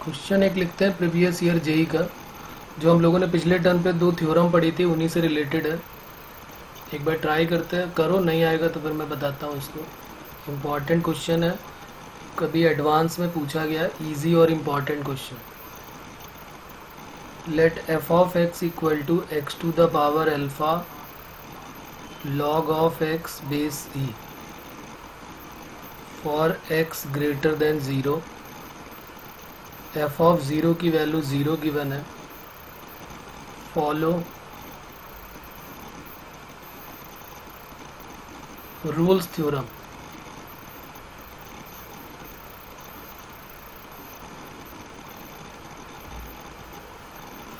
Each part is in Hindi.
क्वेश्चन एक लिखते हैं प्रीवियस ईयर जेई का, जो हम लोगों ने पिछले टर्म पे 2 थ्योरम पढ़ी थी, उन्हीं से रिलेटेड है। एक बार ट्राई करते हैं, करो नहीं आएगा तो फिर मैं बताता हूँ इसको। इम्पॉर्टेंट क्वेश्चन है, कभी एडवांस में पूछा गया, इजी और important question. Let f of x equal to x to the power alpha log of x base e for x greater than 0। f of 0 की वैल्यू 0 गिवन है। Follow rules theorem.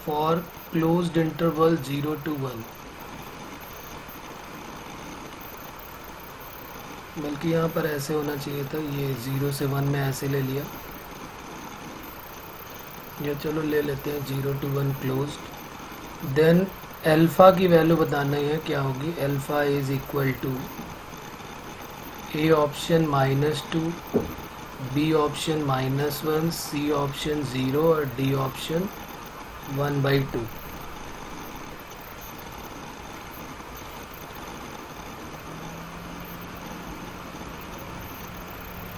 For closed interval 0 to 1। बल्कि यहाँ पर ऐसे होना चाहिए था, ये 0 से 1 में ऐसे ले लिया, या चलो ले लेते हैं 0 to 1 क्लोज्ड। देन अल्फ़ा की वैल्यू बताना है क्या होगी। Alpha is equal to A option -2, B option -1, C option 0 और डी ऑप्शन 1/2।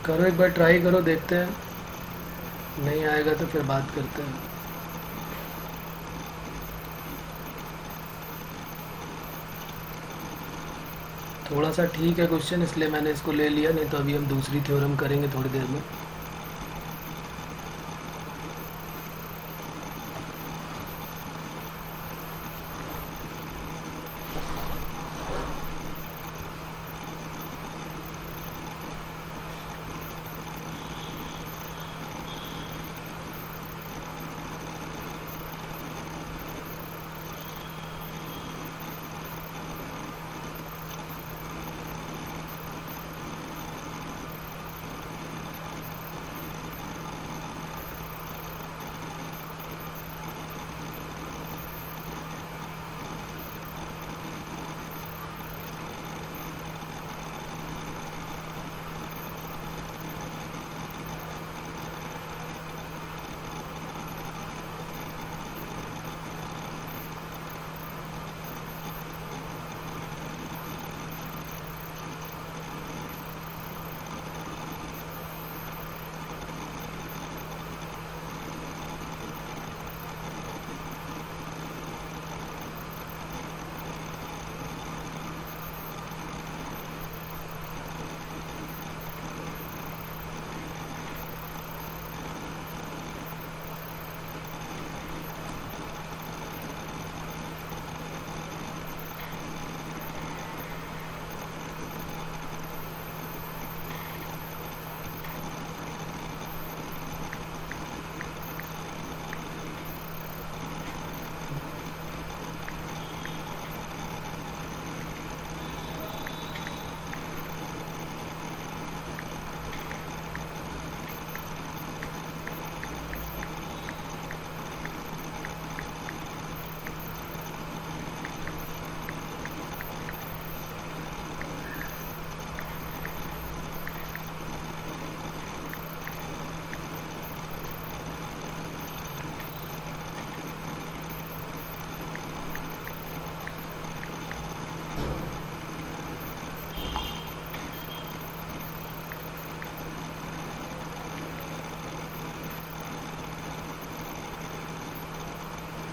करो एक बार, ट्राई करो, देखते हैं, नहीं आएगा तो फिर बात करते हैं। थोड़ा सा ठीक है क्वेश्चन, इसलिए मैंने इसको ले लिया, नहीं तो अभी हम दूसरी थ्योरम करेंगे थोड़ी देर में।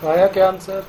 आया क्या आंसर?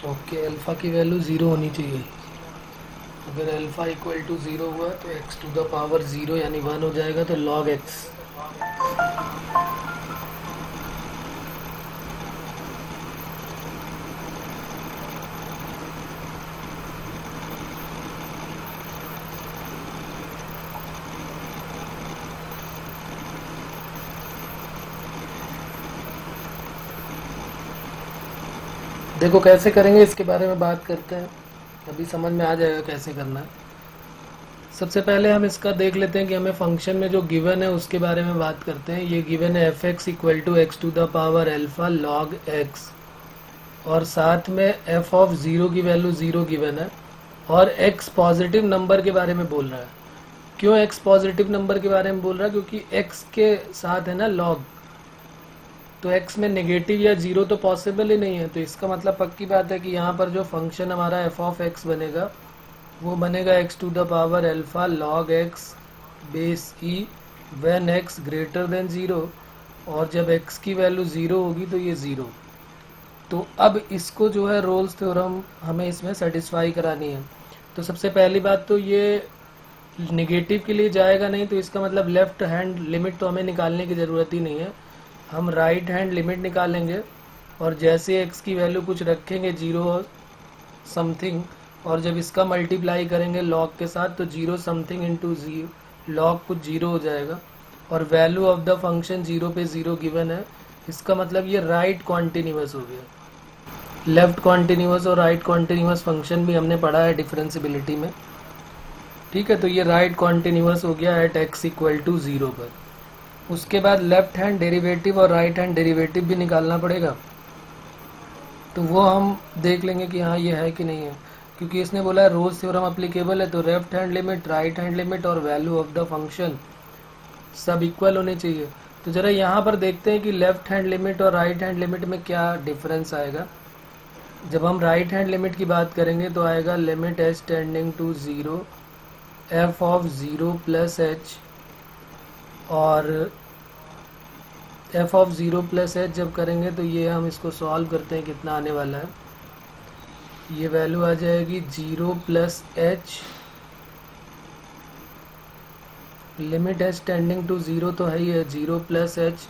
ओके, अल्फ़ा की वैल्यू 0 होनी चाहिए। अगर अल्फ़ा इक्वल टू 0 हुआ तो x टू द पावर 0 यानी 1 हो जाएगा, तो log x देखो कैसे करेंगे इसके बारे में बात करते हैं, अभी समझ में आ जाएगा कैसे करना है। सबसे पहले हम इसका देख लेते हैं कि हमें फंक्शन में जो गिवन है उसके बारे में बात करते हैं। ये गिवन है f(x) equal to x to the power alpha log x, और साथ में f ऑफ 0 की वैल्यू 0 गिवन है, और x पॉजिटिव नंबर के बारे में बोल रहा है। क्यों x पॉजिटिव नंबर के बारे में बोल रहा है? क्योंकि x के साथ है ना log, तो x में नेगेटिव या 0 तो पॉसिबल ही नहीं है। तो इसका मतलब पक्की बात है कि यहाँ पर जो फंक्शन हमारा f ऑफ x बनेगा वो बनेगा x to the power alpha log x base e when x greater than 0, और जब x की वैल्यू 0 होगी तो ये 0। तो अब इसको जो है रोल्स थ्योरम हमें इसमें सेटिस्फाई करानी है। तो सबसे पहली बात तो ये नेगेटिव के लिए जाएगा नहीं, तो इसका मतलब लेफ्ट हैंड लिमिट तो हमें निकालने की ज़रूरत ही नहीं है, हम राइट हैंड लिमिट निकालेंगे। और जैसे x की वैल्यू कुछ रखेंगे 0 समथिंग, और जब इसका मल्टीप्लाई करेंगे log के साथ तो 0 समथिंग इंटू log कुछ 0 हो जाएगा, और वैल्यू ऑफ द फंक्शन 0 पे 0 गिवन है। इसका मतलब ये राइट कॉन्टिन्यूअस हो गया। लेफ्ट कॉन्टिन्यूअस और राइट कॉन्टिन्यूअस फंक्शन भी हमने पढ़ा है डिफरेंशियबिलिटी में, ठीक है। तो ये राइट कॉन्टिन्यूअस हो गया एट x इक्वल टू 0 पर। उसके बाद लेफ्ट हैंड डेरिवेटिव और राइट हैंड डेरिवेटिव भी निकालना पड़ेगा, तो वो हम देख लेंगे कि हाँ ये है कि नहीं है, क्योंकि इसने बोला है रोल्स थ्योरम एप्लीकेबल है। तो left hand limit, right hand limit और वैल्यू ऑफ द फंक्शन सब इक्वल होने चाहिए। तो ज़रा यहाँ पर देखते हैं कि लेफ्ट हैंड लिमिट और राइट हैंड लिमिट में क्या डिफरेंस आएगा। जब हम राइट हैंड लिमिट की बात करेंगे तो आएगा limit h tending to 0 f of 0 plus h, और f ऑफ 0 प्लस h जब करेंगे तो ये हम इसको सॉल्व करते हैं, कितना आने वाला है। ये वैल्यू आ जाएगी 0 plus h, limit h tending to 0 तो है ही है, 0 plus h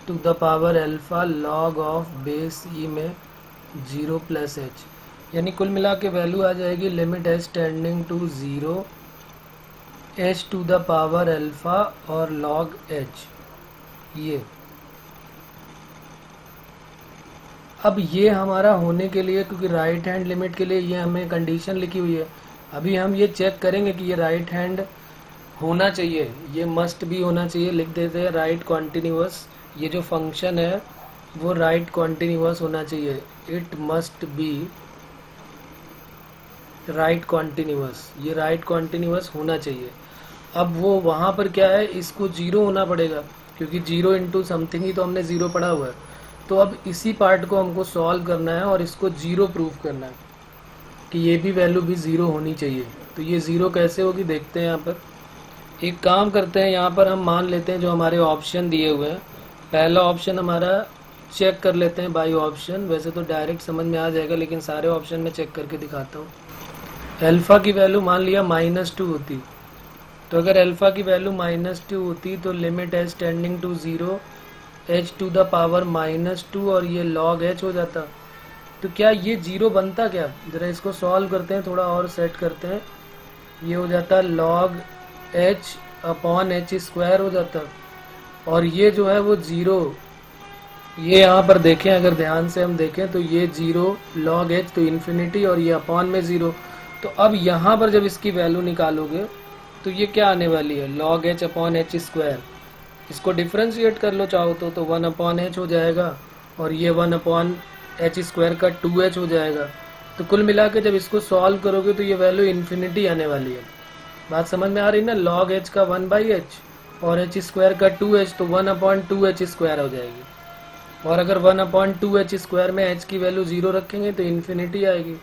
to the power alpha log of base e में 0 प्लस h, यानी कुल मिला के वैल्यू आ जाएगी limit h tending to 0 h to the power alpha और log h। ये अब ये हमारा होने के लिए, क्योंकि राइट हैंड लिमिट के लिए ये हमें कंडीशन लिखी हुई है, अभी हम ये चेक करेंगे कि ये राइट हैंड होना चाहिए, ये मस्ट भी होना चाहिए। लिख देते हैं राइट कॉन्टिन्यूअस, ये जो फंक्शन है वो राइट कॉन्टिन्यूअस होना चाहिए, it must be right continuous, ये राइट कॉन्टिन्यूअस होना चाहिए। अब वो वहाँ पर क्या है, इसको 0 होना पड़ेगा, क्योंकि 0 इंटू समथिंग ही तो हमने 0 पढ़ा हुआ है। तो अब इसी पार्ट को हमको सॉल्व करना है और इसको 0 प्रूफ करना है कि ये भी वैल्यू भी 0 होनी चाहिए। तो ये 0 कैसे होगी देखते हैं। यहाँ पर एक काम करते हैं, यहाँ पर हम मान लेते हैं जो हमारे ऑप्शन दिए हुए हैं, पहला ऑप्शन हमारा चेक कर लेते हैं बाई ऑप्शन। वैसे तो डायरेक्ट समझ में आ जाएगा, लेकिन सारे ऑप्शन में चेक करके दिखाता हूँ। अल्फ़ा की वैल्यू मान लिया -2 होती, तो अगर अल्फ़ा की वैल्यू -2 होती तो limit h tending to 0 h to the power -2 और ये log h हो जाता। तो क्या ये 0 बनता क्या? ज़रा इसको सॉल्व करते हैं, थोड़ा और सेट करते हैं। ये हो जाता log h upon h square हो जाता, और ये जो है वो 0, ये यहाँ पर देखें, अगर ध्यान से हम देखें तो ये 0 log h तो इन्फिनिटी, और ये अपॉन में 0। तो अब यहाँ पर जब इसकी वैल्यू निकालोगे तो ये क्या आने वाली है, log h upon h square. इसको डिफ्रेंशिएट कर लो चाहो तो 1 अपॉन h हो जाएगा, और ये 1 अपॉन h स्क्वायर का 2h हो जाएगा। तो कुल मिला के जब इसको सॉल्व करोगे तो ये वैल्यू इन्फिनिटी आने वाली है। बात समझ में आ रही ना, log h का 1/h और h स्क्वायर का 2h, तो 1 अपॉन 2h स्क्वायर हो जाएगी। और अगर 1 अपॉन 2h स्क्वायर में h की वैल्यू 0 रखेंगे तो इन्फिनिटी आएगी।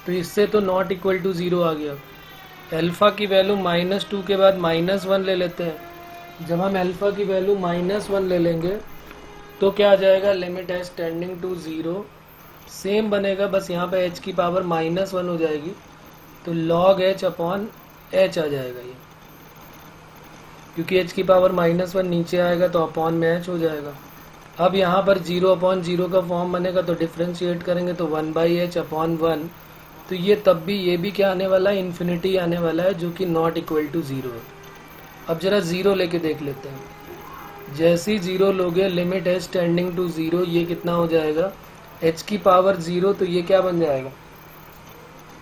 तो इससे तो नॉट इक्वल टू 0 आ गया। अल्फ़ा की वैल्यू -2 के बाद -1 ले लेते हैं। जब हम अल्फ़ा की वैल्यू -1 ले लेंगे तो क्या आ जाएगा, limit h tending to 0 same बनेगा, बस यहाँ पे h की पावर -1 हो जाएगी, तो log h अपॉन h आ जाएगा ये, क्योंकि h की पावर -1 नीचे आएगा तो अपॉन में h हो जाएगा। अब यहाँ पर 0 अपॉन 0 का फॉर्म बनेगा, तो डिफ्रेंशिएट करेंगे तो 1/h अपॉन 1, तो ये तब भी ये भी क्या आने वाला है, इन्फिनिटी आने वाला है, जो कि नॉट इक्वल टू 0 है। अब जरा 0 लेके देख लेते हैं। जैसे ही 0 लोगे लिमिट h टेंडिंग टू 0, ये कितना हो जाएगा, h की पावर 0, तो ये क्या बन जाएगा,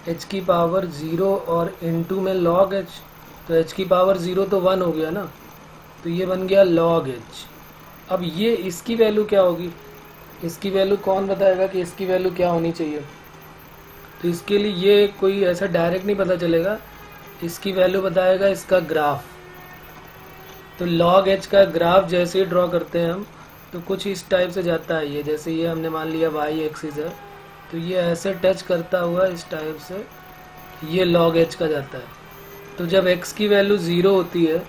h की पावर 0 और इनटू में log h, तो h की पावर 0 तो 1 हो गया ना, तो ये बन गया log h। अब ये इसकी वैल्यू क्या होगी, इसकी वैल्यू कौन बताएगा कि इसकी वैल्यू क्या होनी चाहिए, तो इसके लिए ये कोई ऐसा डायरेक्ट नहीं पता चलेगा, इसकी वैल्यू बताएगा इसका ग्राफ। तो log h का ग्राफ जैसे ही ड्रॉ करते हैं हम, तो कुछ इस टाइप से जाता है ये, जैसे ये हमने मान लिया y एक्सिस है, तो ये ऐसे टच करता हुआ इस टाइप से ये log h का जाता है। तो जब x की वैल्यू 0 होती है,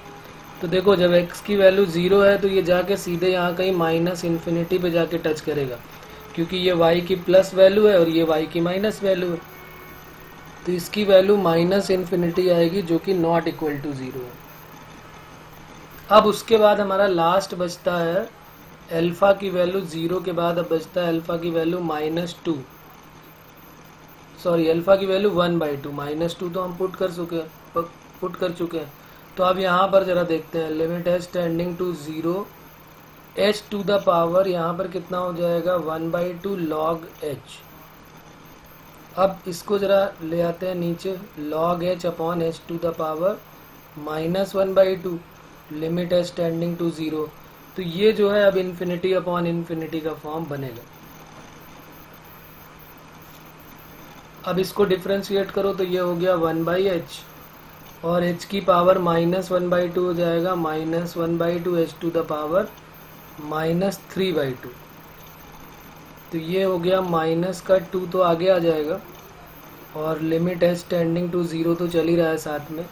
तो देखो जब x की वैल्यू 0 है तो ये जाके सीधे यहाँ कहीं माइनस इन्फिनिटी पे जाके टच करेगा, क्योंकि ये y की प्लस वैल्यू है और ये y की माइनस वैल्यू है, तो इसकी वैल्यू माइनस इन्फिनिटी आएगी, जो कि नॉट इक्वल टू 0 है। अब उसके बाद हमारा लास्ट बचता है अल्फा की वैल्यू 0 के बाद, अब बचता है अल्फा की वैल्यू -2, सॉरी अल्फा की वैल्यू 1/2, -2 तो हम पुट कर चुके हैं। तो अब यहाँ पर जरा देखते हैं, limit h tending to 0, h to the power यहाँ पर कितना हो जाएगा 1/2 log h। अब इसको जरा ले आते हैं नीचे, log h upon h to the power -1/2, limit h tending to 0, तो ये जो है अब इन्फिनिटी अपॉन इन्फिनिटी का फॉर्म बनेगा। अब इसको डिफ्रेंशिएट करो तो ये हो गया 1/h और h की पावर -1/2 हो जाएगा -1/2 h टू द पावर -3/2, तो ये हो गया माइनस का 2 तो आगे आ जाएगा, और लिमिट h टेंडिंग टू 0 तो चल ही रहा है साथ में,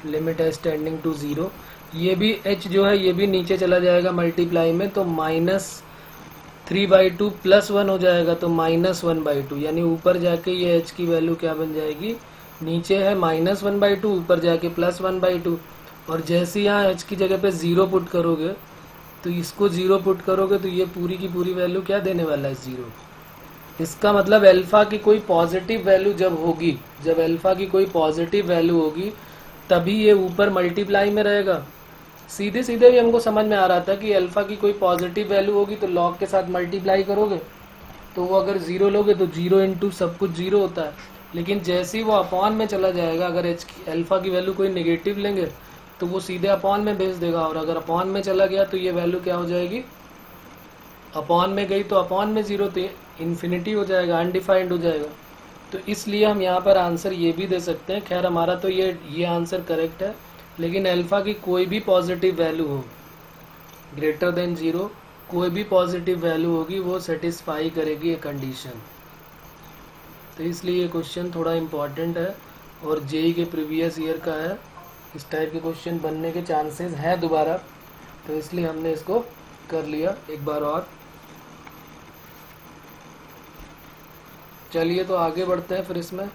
लिमिट h टेंडिंग टू 0, ये भी h जो है ये भी नीचे चला जाएगा मल्टीप्लाई में, तो -3/2 +1 हो जाएगा, तो -1/2, यानी ऊपर जाके ये h की वैल्यू क्या बन जाएगी, नीचे है -1/2, ऊपर जाके +1/2, और जैसे यहाँ h की जगह पे 0 पुट करोगे, तो इसको 0 पुट करोगे तो ये पूरी की पूरी वैल्यू क्या देने वाला है 0। इसका मतलब अल्फा की कोई पॉजिटिव वैल्यू जब होगी, जब अल्फा की कोई पॉजिटिव वैल्यू होगी तभी ये ऊपर मल्टीप्लाई में रहेगा। सीधे सीधे भी हमको समझ में आ रहा था कि अल्फा की कोई पॉजिटिव वैल्यू होगी तो लॉग के साथ मल्टीप्लाई करोगे, तो वो अगर 0 लोगे तो 0 इंटू सब कुछ 0 होता है, लेकिन जैसे ही वो अपॉन में चला जाएगा, अगर एच की अल्फा की वैल्यू कोई नेगेटिव लेंगे तो वो सीधे अपॉन में भेज देगा, और अगर अपॉन में चला गया तो ये वैल्यू क्या हो जाएगी, अपॉन में गई तो अपॉन में 0, तो इन्फिनिटी हो जाएगा, अनडिफाइंड हो जाएगा। तो इसलिए हम यहाँ पर आंसर ये भी दे सकते हैं, खैर हमारा तो ये आंसर करेक्ट है, लेकिन अल्फा की कोई भी पॉजिटिव वैल्यू हो ग्रेटर देन 0, कोई भी पॉजिटिव वैल्यू होगी वो सेटिस्फाई करेगी ये कंडीशन। तो इसलिए ये क्वेश्चन थोड़ा इम्पॉर्टेंट है और जेई के प्रीवियस ईयर का है, इस टाइप के क्वेश्चन बनने के चांसेस हैं दोबारा, तो इसलिए हमने इसको कर लिया एक बार और। चलिए तो आगे बढ़ते हैं, फिर इसमें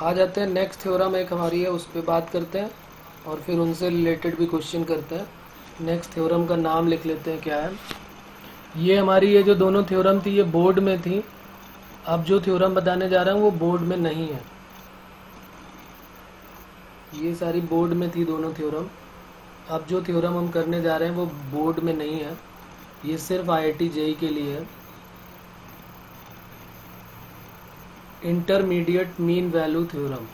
आ जाते हैं। नेक्स्ट थ्योरम एक हमारी है, उस पर बात करते हैं और फिर उनसे रिलेटेड भी क्वेश्चन करते हैं। नेक्स्ट थ्योरम का नाम लिख लेते हैं क्या है। ये हमारी ये जो दोनों थ्योरम थी ये बोर्ड में थी, अब जो थ्योरम बताने जा रहा हूँ वो बोर्ड में नहीं है। ये सारी बोर्ड में थी दोनों थ्योरम, अब जो थ्योरम हम करने जा रहे हैं वो बोर्ड में नहीं है, ये सिर्फ IIT JEE के लिए है। Intermediate mean value theorem.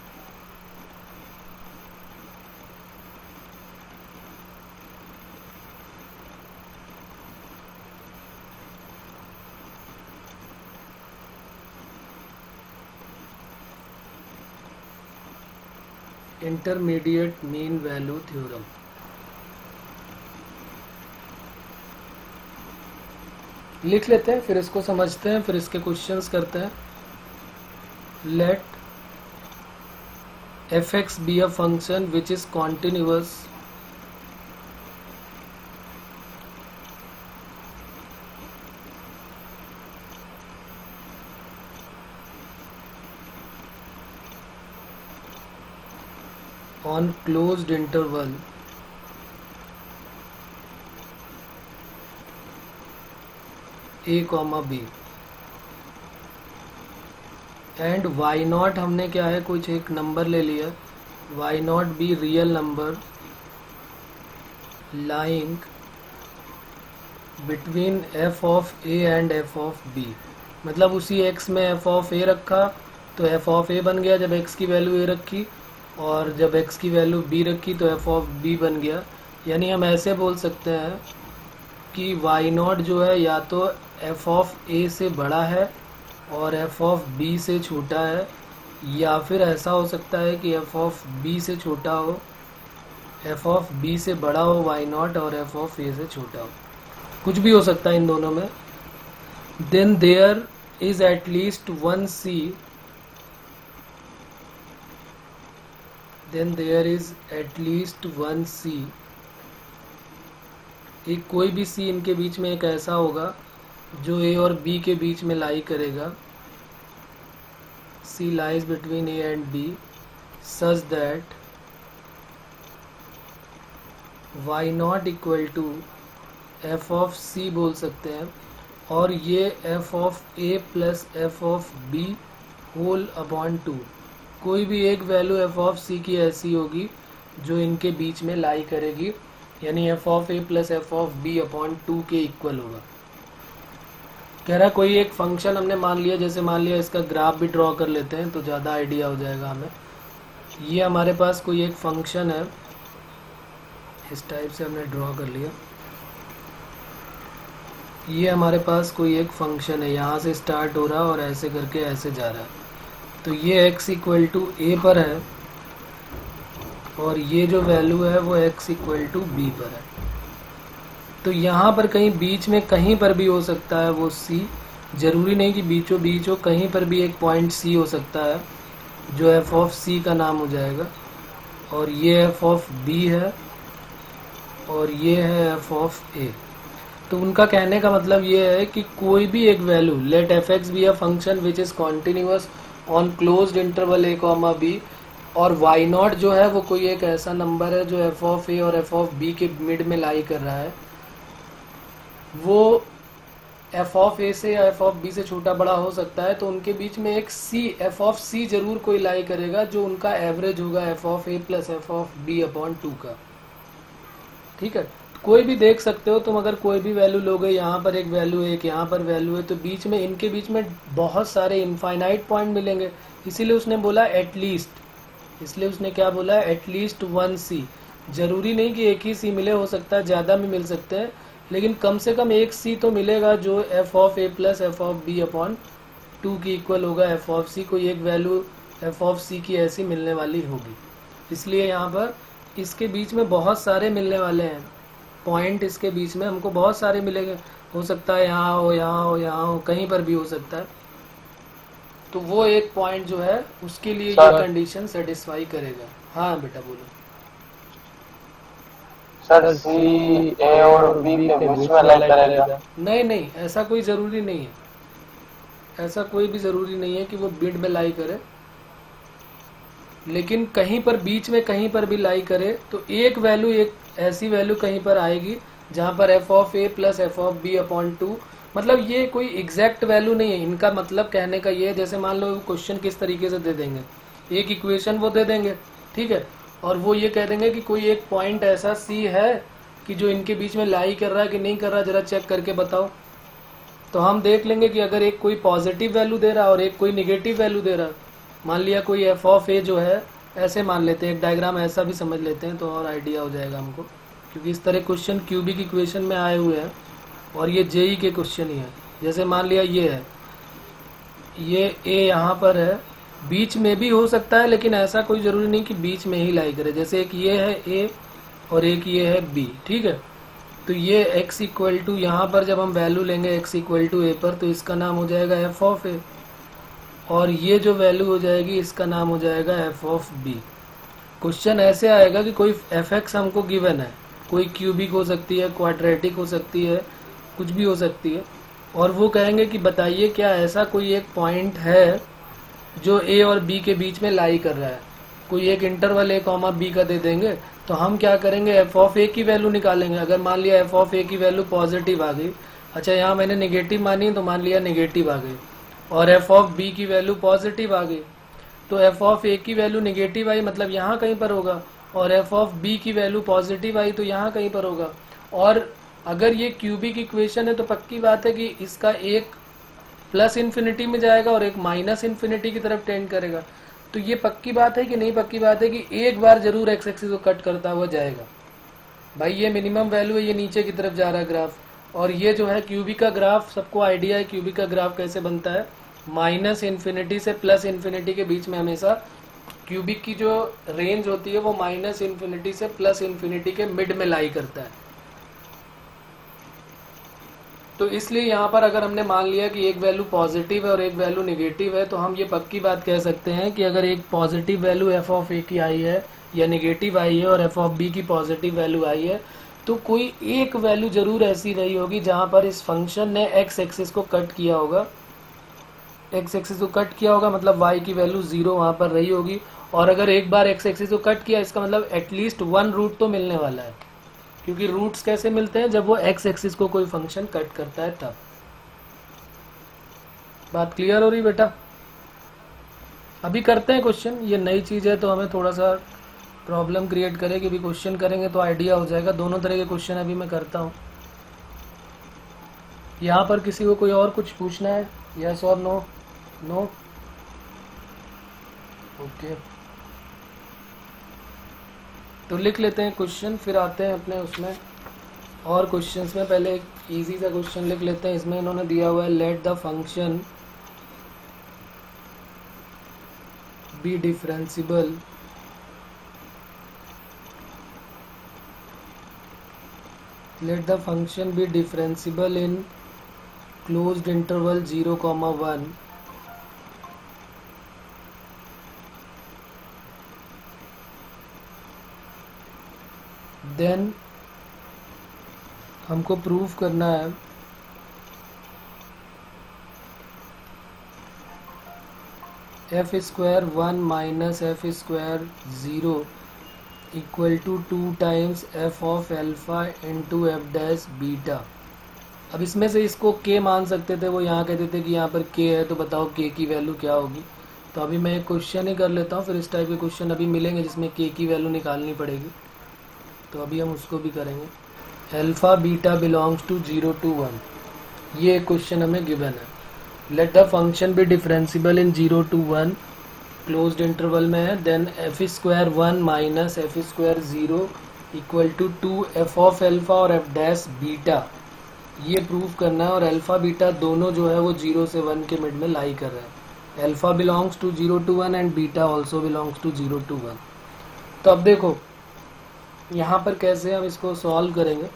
Intermediate mean value theorem. लिख लेते हैं, फिर इसको समझते हैं, फिर इसके क्वेश्चंस करते हैं। Let f(x) be a function which is continuous on closed interval a, b and y0 हमने क्या है, कुछ एक नंबर ले लिया, y0 be real number lying between f of A and f of B, मतलब उसी x में एफ ऑफ ए रखा तो एफ ऑफ ए बन गया जब x की वैल्यू ए रखी, और जब x की वैल्यू b रखी तो एफ ऑफ बी बन गया। यानी हम ऐसे बोल सकते हैं कि y नॉट जो है या तो एफ ऑफ ए से बड़ा है और एफ ऑफ बी से छोटा है, या फिर ऐसा हो सकता है कि एफ ऑफ बी से छोटा हो, एफ ऑफ बी से बड़ा हो वाई नॉट और एफ ऑफ ए से छोटा हो, कुछ भी हो सकता है इन दोनों में। Then there is at least one C, then there is at least one C, एक कोई भी सी इनके बीच में एक ऐसा होगा जो ए और बी के बीच में लाई करेगा। C lies between A and B such that y not equal to f of C बोल सकते हैं, और ये एफ of A plus F of B whole upon 2, कोई भी एक वैल्यू एफ ऑफ C की ऐसी होगी जो इनके बीच में लाई करेगी, यानी F of A plus F of B upon 2 के इक्वल होगा। कह रहा कोई एक फंक्शन हमने मान लिया, जैसे मान लिया इसका ग्राफ भी ड्रॉ कर लेते हैं तो ज़्यादा आइडिया हो जाएगा हमें। ये हमारे पास कोई एक फंक्शन है, इस टाइप से हमने ड्रॉ कर लिया। ये हमारे पास कोई एक फंक्शन है, यहाँ से स्टार्ट हो रहा है और ऐसे करके ऐसे जा रहा है। तो ये x इक्वल टू ए पर है और ये जो वैल्यू है वो x इक्वल टू बी पर है। तो यहाँ पर कहीं बीच में कहीं पर भी हो सकता है वो C, ज़रूरी नहीं कि बीचों बीच हो, कहीं पर भी एक पॉइंट C हो सकता है जो एफ ऑफ C का नाम हो जाएगा, और ये एफ ऑफ B है और ये है एफ ऑफ A। तो उनका कहने का मतलब ये है कि कोई भी एक value, let f x be a function which is continuous on closed interval a comma b, और y नॉट जो है वो कोई एक ऐसा नंबर है जो एफ ऑफ A और एफ ऑफ B के मिड में लाई कर रहा है, वो एफ ऑफ ए से या एफ ऑफ बी से छोटा बड़ा हो सकता है। तो उनके बीच में एक सी, एफ ऑफ सी जरूर कोई लाई करेगा जो उनका एवरेज होगा f of A plus F of B upon 2 का। ठीक है, कोई भी देख सकते हो तुम, अगर कोई भी वैल्यू लोगे, यहाँ पर एक वैल्यू है, एक यहाँ पर वैल्यू है, तो बीच में इनके बीच में बहुत सारे इनफाइनाइट पॉइंट मिलेंगे। इसीलिए उसने बोला एटलीस्ट, इसलिए उसने क्या बोला, एटलीस्ट वन सी। जरूरी नहीं कि एक ही सी मिले, हो सकता है ज़्यादा भी मिल सकते हैं, लेकिन कम से कम एक सी तो मिलेगा जो f of A plus F of B upon 2 की इक्वल होगा। एफ ऑफ सी कोई एक वैल्यू एफ ऑफ सी की ऐसी मिलने वाली होगी, इसलिए यहाँ पर इसके बीच में बहुत सारे मिलने वाले हैं पॉइंट, इसके बीच में हमको बहुत सारे मिलेंगे। हो सकता है यहाँ हो, यहाँ हो, यहाँ हो, कहीं पर भी हो सकता है। तो वो एक पॉइंट जो है उसके लिए ये कंडीशन सेटिस्फाई करेगा। हाँ बेटा बोलो। सर सी ए और बी के बीच में लाइन करेगा? नहीं नहीं, ऐसा कोई ज़रूरी नहीं है, ऐसा कोई भी ज़रूरी नहीं है कि वो बिड में लाई करे, लेकिन कहीं पर बीच में कहीं पर भी लाई करे तो एक वैल्यू, एक ऐसी वैल्यू कहीं पर आएगी जहाँ पर f of A plus F of B upon 2, मतलब ये कोई एग्जैक्ट वैल्यू नहीं है। इनका मतलब कहने का ये है, जैसे मान लो क्वेश्चन किस तरीके से दे देंगे, एक इक्वेशन वो दे देंगे, ठीक है, और वो ये कह देंगे कि कोई एक पॉइंट ऐसा सी है कि जो इनके बीच में लाई कर रहा है कि नहीं कर रहा, जरा चेक करके बताओ। तो हम देख लेंगे कि अगर एक कोई पॉजिटिव वैल्यू दे रहा है और एक कोई निगेटिव वैल्यू दे रहा है, मान लिया कोई एफ ऑफ ए जो है, ऐसे मान लेते हैं, एक डायग्राम ऐसा भी समझ लेते हैं तो और आइडिया हो जाएगा हमको, क्योंकि इस तरह क्वेश्चन क्यूबिक इक्वेशन में आए हुए हैं और ये जेई के क्वेश्चन ही है। जैसे मान लिया ये है, ये ए यहाँ पर है, बीच में भी हो सकता है, लेकिन ऐसा कोई ज़रूरी नहीं कि बीच में ही लाई करे। जैसे एक ये है ए और एक ये है बी, ठीक है, तो ये x इक्वल टू, यहाँ पर जब हम वैल्यू लेंगे x इक्वल टू ए पर, तो इसका नाम हो जाएगा एफ ऑफ ए, और ये जो वैल्यू हो जाएगी इसका नाम हो जाएगा एफ ऑफ बी। क्वेश्चन ऐसे आएगा कि कोई एफ एक्स हमको गिवन है, कोई क्यूबिक हो सकती है, क्वाड्रेटिक हो सकती है, कुछ भी हो सकती है, और वो कहेंगे कि बताइए क्या ऐसा कोई एक पॉइंट है जो ए और बी के बीच में लाई कर रहा है। कोई एक इंटरवल ए कॉमा बी का दे देंगे, तो हम क्या करेंगे, एफ ऑफ ए की वैल्यू निकालेंगे। अगर मान लिया एफ ऑफ ए की वैल्यू पॉजिटिव आ गई, अच्छा यहाँ मैंने नेगेटिव मानी तो मान लिया नेगेटिव आ गई, और एफ ऑफ बी की वैल्यू पॉजिटिव आ गई, तो एफ ऑफ ए की वैल्यू नेगेटिव आई मतलब यहाँ कहीं पर होगा, और एफ ऑफ बी की वैल्यू पॉजिटिव आई तो यहाँ कहीं पर होगा। और अगर ये क्यूबिक इक्वेशन है तो पक्की बात है कि इसका एक प्लस इन्फिनिटी में जाएगा और एक माइनस इन्फिनिटी की तरफ टेंड करेगा। तो ये पक्की बात है कि नहीं पक्की बात है कि एक बार जरूर एक्स एक्सिस को कट करता हुआ जाएगा। भाई ये मिनिमम वैल्यू है, ये नीचे की तरफ जा रहा है ग्राफ, और ये जो है क्यूबिक का ग्राफ, सबको आइडिया है क्यूबिक का ग्राफ कैसे बनता है। माइनस इन्फिनिटी से प्लस इन्फिनिटी के बीच में हमेशा क्यूबिक की जो रेंज होती है वो माइनस इन्फिनिटी से प्लस इन्फिनिटी के मिड में लाई करता है। तो इसलिए यहाँ पर अगर हमने मान लिया कि एक वैल्यू पॉजिटिव है और एक वैल्यू निगेटिव है, तो हम ये पक्की बात कह सकते हैं कि अगर एक पॉजिटिव वैल्यू एफ ऑफ ए की आई है या निगेटिव आई है और एफ ऑफ बी की पॉजिटिव वैल्यू आई है, तो कोई एक वैल्यू जरूर ऐसी रही होगी जहाँ पर इस फंक्शन ने एक्स एक्सिस को कट किया होगा। एक्स एक्सिस को कट किया होगा मतलब वाई की वैल्यू 0 वहाँ पर रही होगी। और अगर एक बार एक्स एक्सिस को कट किया, इसका मतलब एटलीस्ट 1 रूट तो मिलने वाला है, क्योंकि रूट्स कैसे मिलते हैं, जब वो एक्स एक्सिस को कोई फंक्शन कट करता है तब। बात क्लियर हो रही बेटा? अभी करते हैं क्वेश्चन, ये नई चीज़ है तो हमें थोड़ा सा प्रॉब्लम क्रिएट करेगी। अभी क्वेश्चन करेंगे तो आइडिया हो जाएगा। दोनों तरह के क्वेश्चन अभी मैं करता हूँ। यहाँ पर किसी को कोई और कुछ पूछना है? यस और नो? No, okay. तो लिख लेते हैं क्वेश्चन, फिर आते हैं अपने उसमें और क्वेश्चंस में। पहले एक इजी सा क्वेश्चन लिख लेते हैं। इसमें इन्होंने दिया हुआ है let the function be differentiable let the function be differentiable in closed interval 0,1 then हमको प्रूफ करना है f square 1 minus f square 0 equal to 2 times f of alpha into F dash beta. अब इसमें से इसको के मान सकते थे, वो यहाँ कहते थे कि यहाँ पर के है, तो बताओ के की वैल्यू क्या होगी। तो अभी मैं एक क्वेश्चन ही कर लेता हूँ, फिर इस टाइप के क्वेश्चन अभी मिलेंगे जिसमें के की वैल्यू निकालनी पड़ेगी, तो अभी हम उसको भी करेंगे। Alpha beta belongs to 0 to 1, ये एक क्वेश्चन हमें गिवन है। Let the function be differentiable in 0 to 1 closed interval में है, then f square 1 minus f square 0 equal to 2 f of alpha और एफ डैश बीटा, ये प्रूव करना है। और अल्फा बीटा दोनों जो है वो 0 से 1 के मिड में लाई कर रहे हैं। Alpha belongs to 0 to 1 and beta also belongs to 0 to 1। तो अब देखो यहाँ पर कैसे हम इसको सॉल्व करेंगे,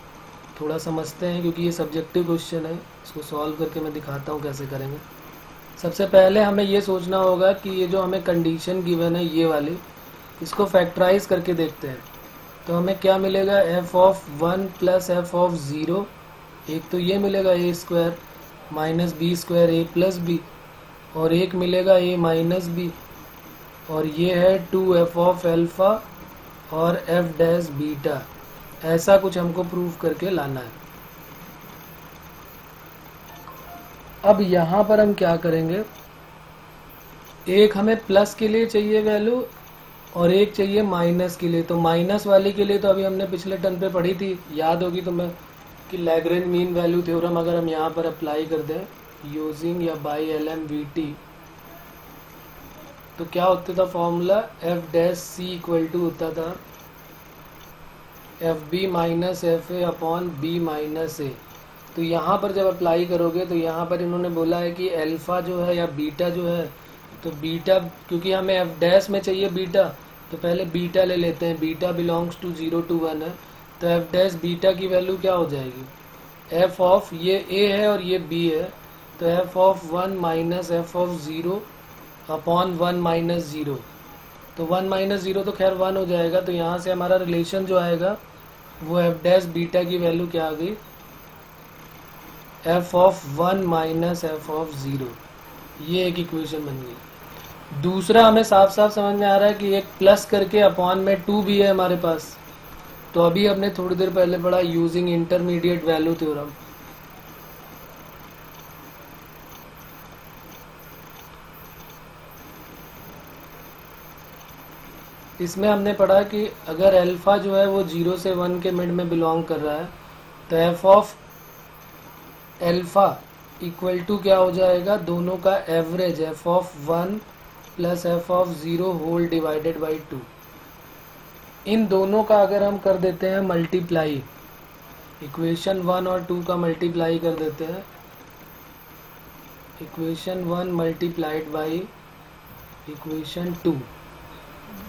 थोड़ा समझते हैं, क्योंकि ये सब्जेक्टिव क्वेश्चन है। इसको सॉल्व करके मैं दिखाता हूँ कैसे करेंगे। सबसे पहले हमें ये सोचना होगा कि ये जो हमें कंडीशन गिवन है ये वाली, इसको फैक्टराइज करके देखते हैं। तो हमें क्या मिलेगा, F of 1 plus F of 0, एक तो ये मिलेगा ए स्क्वायर माइनस बी स्क्वायर ए प्लस बी, और एक मिलेगा ए माइनस बी, और ये है 2 एफ ऑफ एल्फा और एफ डैश बीटा। ऐसा कुछ हमको प्रूफ करके लाना है। अब यहाँ पर हम क्या करेंगे, एक हमें प्लस के लिए चाहिए वैल्यू और एक चाहिए माइनस के लिए। तो माइनस वाले के लिए तो अभी हमने पिछले टर्म पे पढ़ी थी, याद होगी तुम्हें, कि लैग्रेंज मीन वैल्यू थ्योरम अगर हम यहाँ पर अप्लाई कर दें यूजिंग या बाई LMVT, तो क्या होता था formula, F dash C equal to होता था F B minus F A upon B minus A. तो यहाँ पर जब अप्लाई करोगे तो यहाँ पर इन्होंने बोला है कि अल्फा जो है या बीटा जो है, तो बीटा क्योंकि हमें एफ डैश में चाहिए बीटा, तो पहले बीटा ले लेते हैं। बीटा बिलोंग्स टू 0 to 1 है, तो एफ डैश बीटा की वैल्यू क्या हो जाएगी, एफ ऑफ ये ए है और ये बी है, तो f of 1 minus F of 0 upon 1 minus 0। तो 1 माइनस 0 तो खैर 1 हो जाएगा। तो यहाँ से हमारा रिलेशन जो आएगा वो एफ डैश बीटा की वैल्यू क्या आ गई, F of 1 minus F of 0। ये एक इक्वेशन बन गई। दूसरा हमें साफ साफ समझ में आ रहा है कि एक प्लस करके अपॉन में 2 भी है हमारे पास। तो अभी हमने थोड़ी देर पहले पढ़ा यूजिंग इंटरमीडिएट वैल्यू थ्योरम। इसमें हमने पढ़ा कि अगर अल्फा जो है वो 0 से 1 के मिड में बिलोंग कर रहा है, तो तो f of alpha equal to क्या हो जाएगा, दोनों का average f of 1 plus F of 0 whole divided by 2। इन दोनों का अगर हम कर देते हैं मल्टीप्लाई, इक्वेशन 1 और 2 का मल्टीप्लाई कर देते हैं, equation 1 multiplied by equation 2।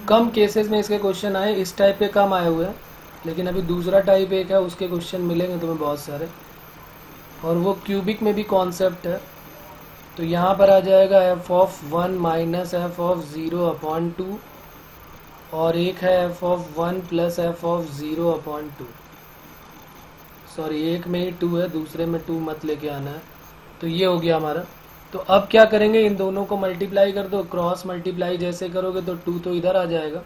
Come cases में इसके क्वेश्चन आए, इस टाइप के कम आए हुए हैं, लेकिन अभी दूसरा टाइप एक है, उसके क्वेश्चन मिलेंगे तुम्हें बहुत सारे, और वो क्यूबिक में भी कॉन्सेप्ट है। तो यहाँ पर आ जाएगा F of 1 minus F of 0 upon 2, और एक है f of 1 plus F of 0 upon 2। Sorry, एक में ही 2 है, दूसरे में 2 मत लेके आना है। तो ये हो गया हमारा। तो अब क्या करेंगे, इन दोनों को मल्टीप्लाई कर दो, क्रॉस मल्टीप्लाई जैसे करोगे तो 2 तो इधर आ जाएगा,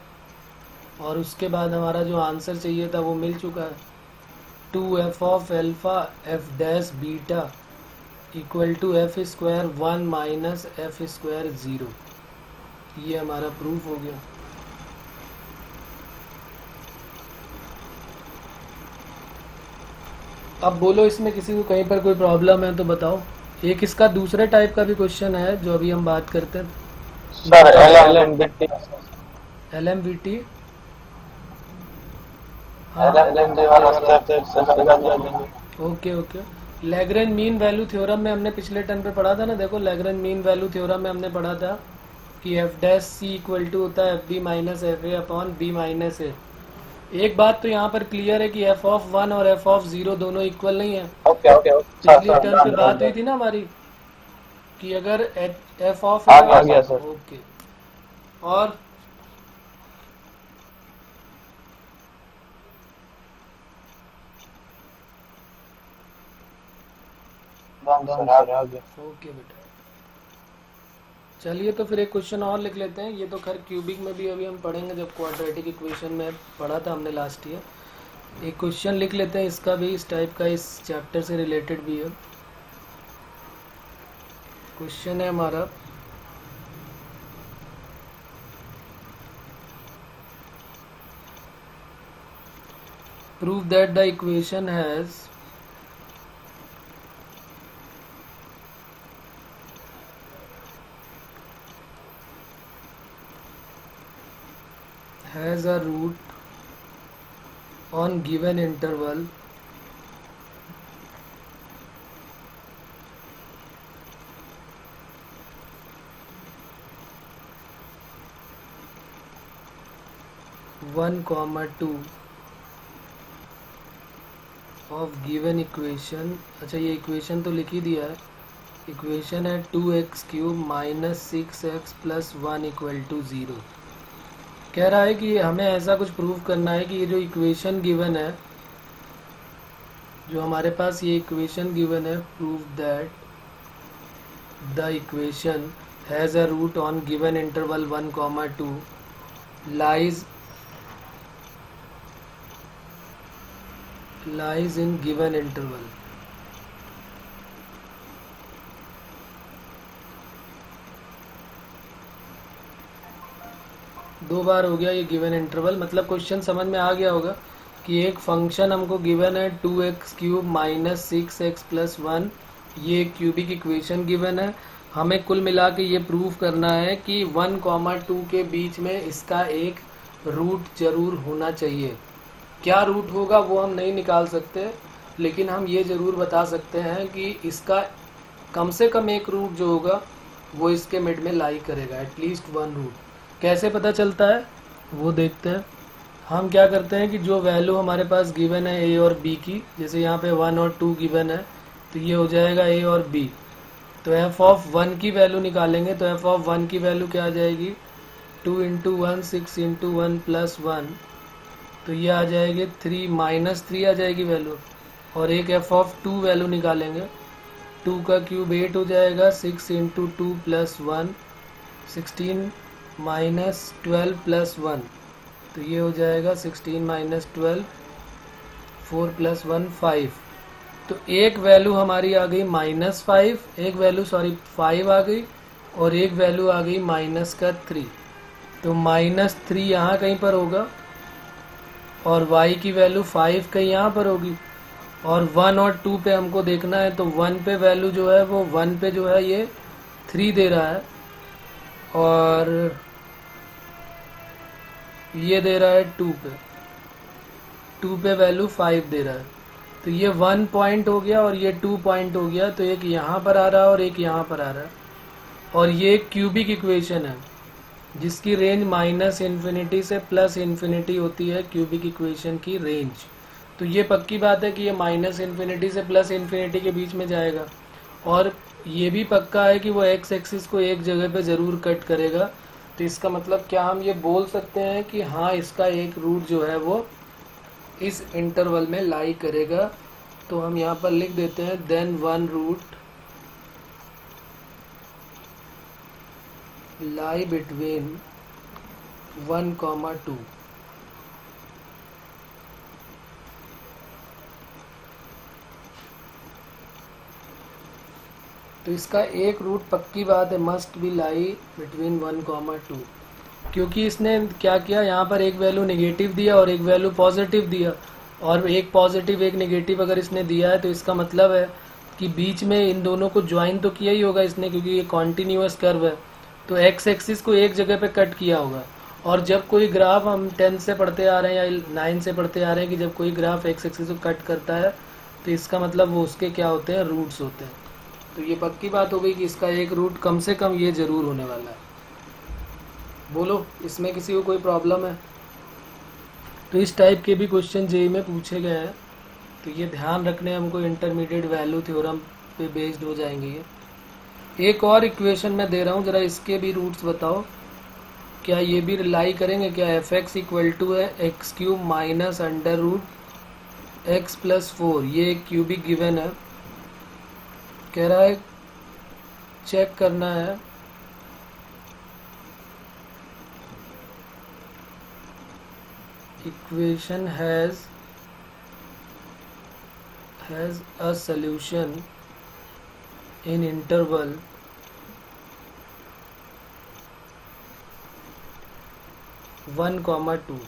और उसके बाद हमारा जो आंसर चाहिए था वो मिल चुका है। 2 f of alpha f dash beta equal to f square 1 minus f square 0। ये हमारा प्रूफ हो गया। अब बोलो, इसमें किसी को कहीं पर कोई प्रॉब्लम है तो बताओ। एक इसका दूसरे टाइप का भी क्वेश्चन है जो अभी हम बात करते हैं, सर LMVT LMVT। LMVT वाला स्टेप से लगा देंगे। Okay okay. Lagrange mean value theorem में हमने पिछले टर्म पे पढ़ा था ना। देखो, लैग्रेंज मीन वैल्यू थ्योरम में हमने पढ़ा था कि F dash C equal to होता है F B minus F A upon B minus A. एक बात तो यहाँ पर क्लियर है कि एफ ऑफ 1 और एफ ऑफ 0 दोनों इक्वल नहीं है। Okay okay. पिछली टर्म पे बात हुई थी ना हमारी कि अगर एफ ऑफ आ गया सर। ओके। और ओके बेटा, चलिए तो फिर एक क्वेश्चन और लिख लेते हैं। ये तो खैर क्यूबिक में भी अभी हम पढ़ेंगे, जब क्वाड्रेटिक इक्वेशन में पढ़ा था हमने लास्ट ईयर। एक क्वेश्चन लिख लेते हैं, इसका भी इस टाइप का, इस चैप्टर से रिलेटेड भी है। क्वेश्चन है हमारा, prove that the equation has a root on given interval (1, 2) of given equation। अच्छा, ये इक्वेशन तो लिख ही दिया है। इक्वेशन है 2x³ minus 6x plus 1 equal to 0। कह रहा है कि हमें ऐसा कुछ प्रूव करना है कि ये जो इक्वेशन गिवन है, जो हमारे पास ये इक्वेशन गिवन है, prove that the equation has a root on given interval 1, 2 lies in given interval। दो बार हो गया ये गिवन इंटरवल। मतलब क्वेश्चन समझ में आ गया होगा कि एक फंक्शन हमको गिवन है 2x³ माइनस 6x प्लस 1, ये क्यूबिक इक्वेशन गिवन है। हमें कुल मिला के ये प्रूव करना है कि 1, 2 के बीच में इसका एक रूट जरूर होना चाहिए। क्या रूट होगा वो हम नहीं निकाल सकते, लेकिन हम ये ज़रूर बता सकते हैं कि इसका कम से कम एक रूट जो होगा वो इसके मिड में लाई करेगा, एटलीस्ट 1 रूट। कैसे पता चलता है वो देखते हैं। हम क्या करते हैं कि जो वैल्यू हमारे पास गिवन है ए और बी की, जैसे यहाँ पे 1 और 2 गिवन है, तो ये हो जाएगा ए और बी। तो एफ ऑफ 1 की वैल्यू निकालेंगे, तो एफ ऑफ 1 की वैल्यू क्या आ जाएगी, 2 × 1 6 × 1 प्लस 1, तो ये आ जाएगी 3 माइनस 3 आ जाएगी वैल्यू। और एक एफ ऑफ 2 वैल्यू निकालेंगे, 2 का क्यूब 8 हो जाएगा, 6 × 2 प्लस 1 16 माइनस 12 प्लस 1, तो ये हो जाएगा 16 माइनस 12 4 प्लस 1 5। तो एक वैल्यू हमारी आ गई -5, एक वैल्यू 5 आ गई, और एक वैल्यू आ गई -3। तो -3 यहाँ कहीं पर होगा और y की वैल्यू 5 कहीं यहाँ पर होगी। और 1 और 2 पे हमको देखना है, तो 1 पे वैल्यू जो है वो 1 पे जो है ये 3 दे रहा है और ये दे रहा है 2 पे, 2 पे वैल्यू 5 दे रहा है। तो ये 1 पॉइंट हो गया और ये 2 पॉइंट हो गया, तो एक यहाँ पर आ रहा है और एक यहाँ पर आ रहा है। और ये एक क्यूबिक इक्वेशन है जिसकी रेंज -इन्फिनिटी से +इन्फिनिटी होती है, क्यूबिक इक्वेशन की रेंज। तो ये पक्की बात है कि ये -इन्फिनिटी से +इन्फिनिटी के बीच में जाएगा। और ये भी पक्का है कि वो एक्स एक्सिस को एक जगह पे ज़रूर कट करेगा। तो इसका मतलब क्या हम ये बोल सकते हैं कि हाँ, इसका एक रूट जो है वो इस इंटरवल में लाई करेगा। तो हम यहाँ पर लिख देते हैं then one root lie between 1, 2। तो इसका एक रूट पक्की बात है, मस्ट बी लाई बिटवीन 1, 2, क्योंकि इसने क्या किया, यहाँ पर एक वैल्यू नेगेटिव दिया और एक वैल्यू पॉजिटिव दिया, और एक पॉजिटिव एक नेगेटिव अगर इसने दिया है तो इसका मतलब है कि बीच में इन दोनों को ज्वाइन तो किया ही होगा इसने, क्योंकि ये कॉन्टिन्यूअस कर्व है। तो एक्स एक्सिस को एक जगह पे कट किया होगा। और जब कोई ग्राफ, हम 10 से पढ़ते आ रहे हैं या 9 से पढ़ते आ रहे हैं कि जब कोई ग्राफ एक्स एक्सिस को कट करता है तो इसका मतलब वो उसके क्या होते हैं, रूट्स होते हैं। तो ये पक्की बात हो गई कि इसका एक रूट कम से कम ये ज़रूर होने वाला है। बोलो, इसमें किसी को कोई प्रॉब्लम है? तो इस टाइप के भी क्वेश्चन जेई में पूछे गए हैं, तो ये ध्यान रखने हमको, इंटरमीडिएट वैल्यू थ्योरम पे बेस्ड हो जाएंगे ये। एक और इक्वेशन मैं दे रहा हूँ, ज़रा इसके भी रूट्स बताओ, क्या ये भी रिलाई करेंगे? क्या एफ एक्स इक्वल टू है x³ माइनस √x+4, ये एक क्यूबिक गिवन है, कह रहा है चेक करना है equation has a solution in interval 1, 2।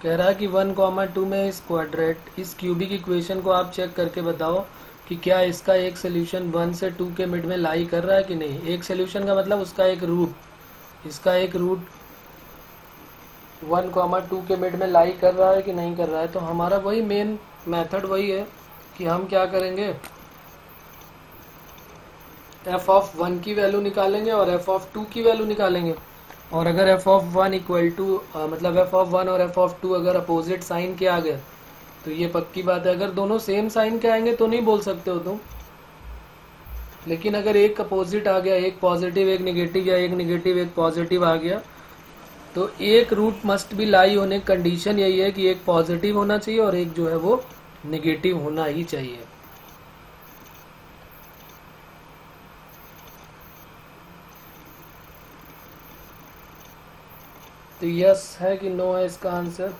कह रहा है कि 1, 2 में इस क्वाड्रेट, इस क्यूबिक इक्वेशन को आप चेक करके बताओ कि क्या इसका एक सोल्यूशन 1 से 2 के मिड में लाई कर रहा है कि नहीं। एक सोल्यूशन का मतलब उसका एक रूट, इसका एक रूट 1, 2 के मिड में लाई कर रहा है कि नहीं कर रहा है। तो हमारा वही मेन मेथड वही है कि हम क्या करेंगे, f(1) की वैल्यू निकालेंगे और f(2) की वैल्यू निकालेंगे। और अगर f(1) इक्वल टू, मतलब f(1) और f(2) अगर अपोजिट साइन के आ गए तो ये पक्की बात है। अगर दोनों सेम साइन के आएंगे तो नहीं बोल सकते हो तुम, लेकिन अगर एक अपोजिट आ गया, एक पॉजिटिव एक नेगेटिव, या एक नेगेटिव एक पॉजिटिव आ गया, तो एक रूट मस्ट भी लाई होने की कंडीशन यही है कि एक पॉजिटिव होना चाहिए और एक जो है वो नेगेटिव होना ही चाहिए। तो यस है कि नो है इसका आंसर?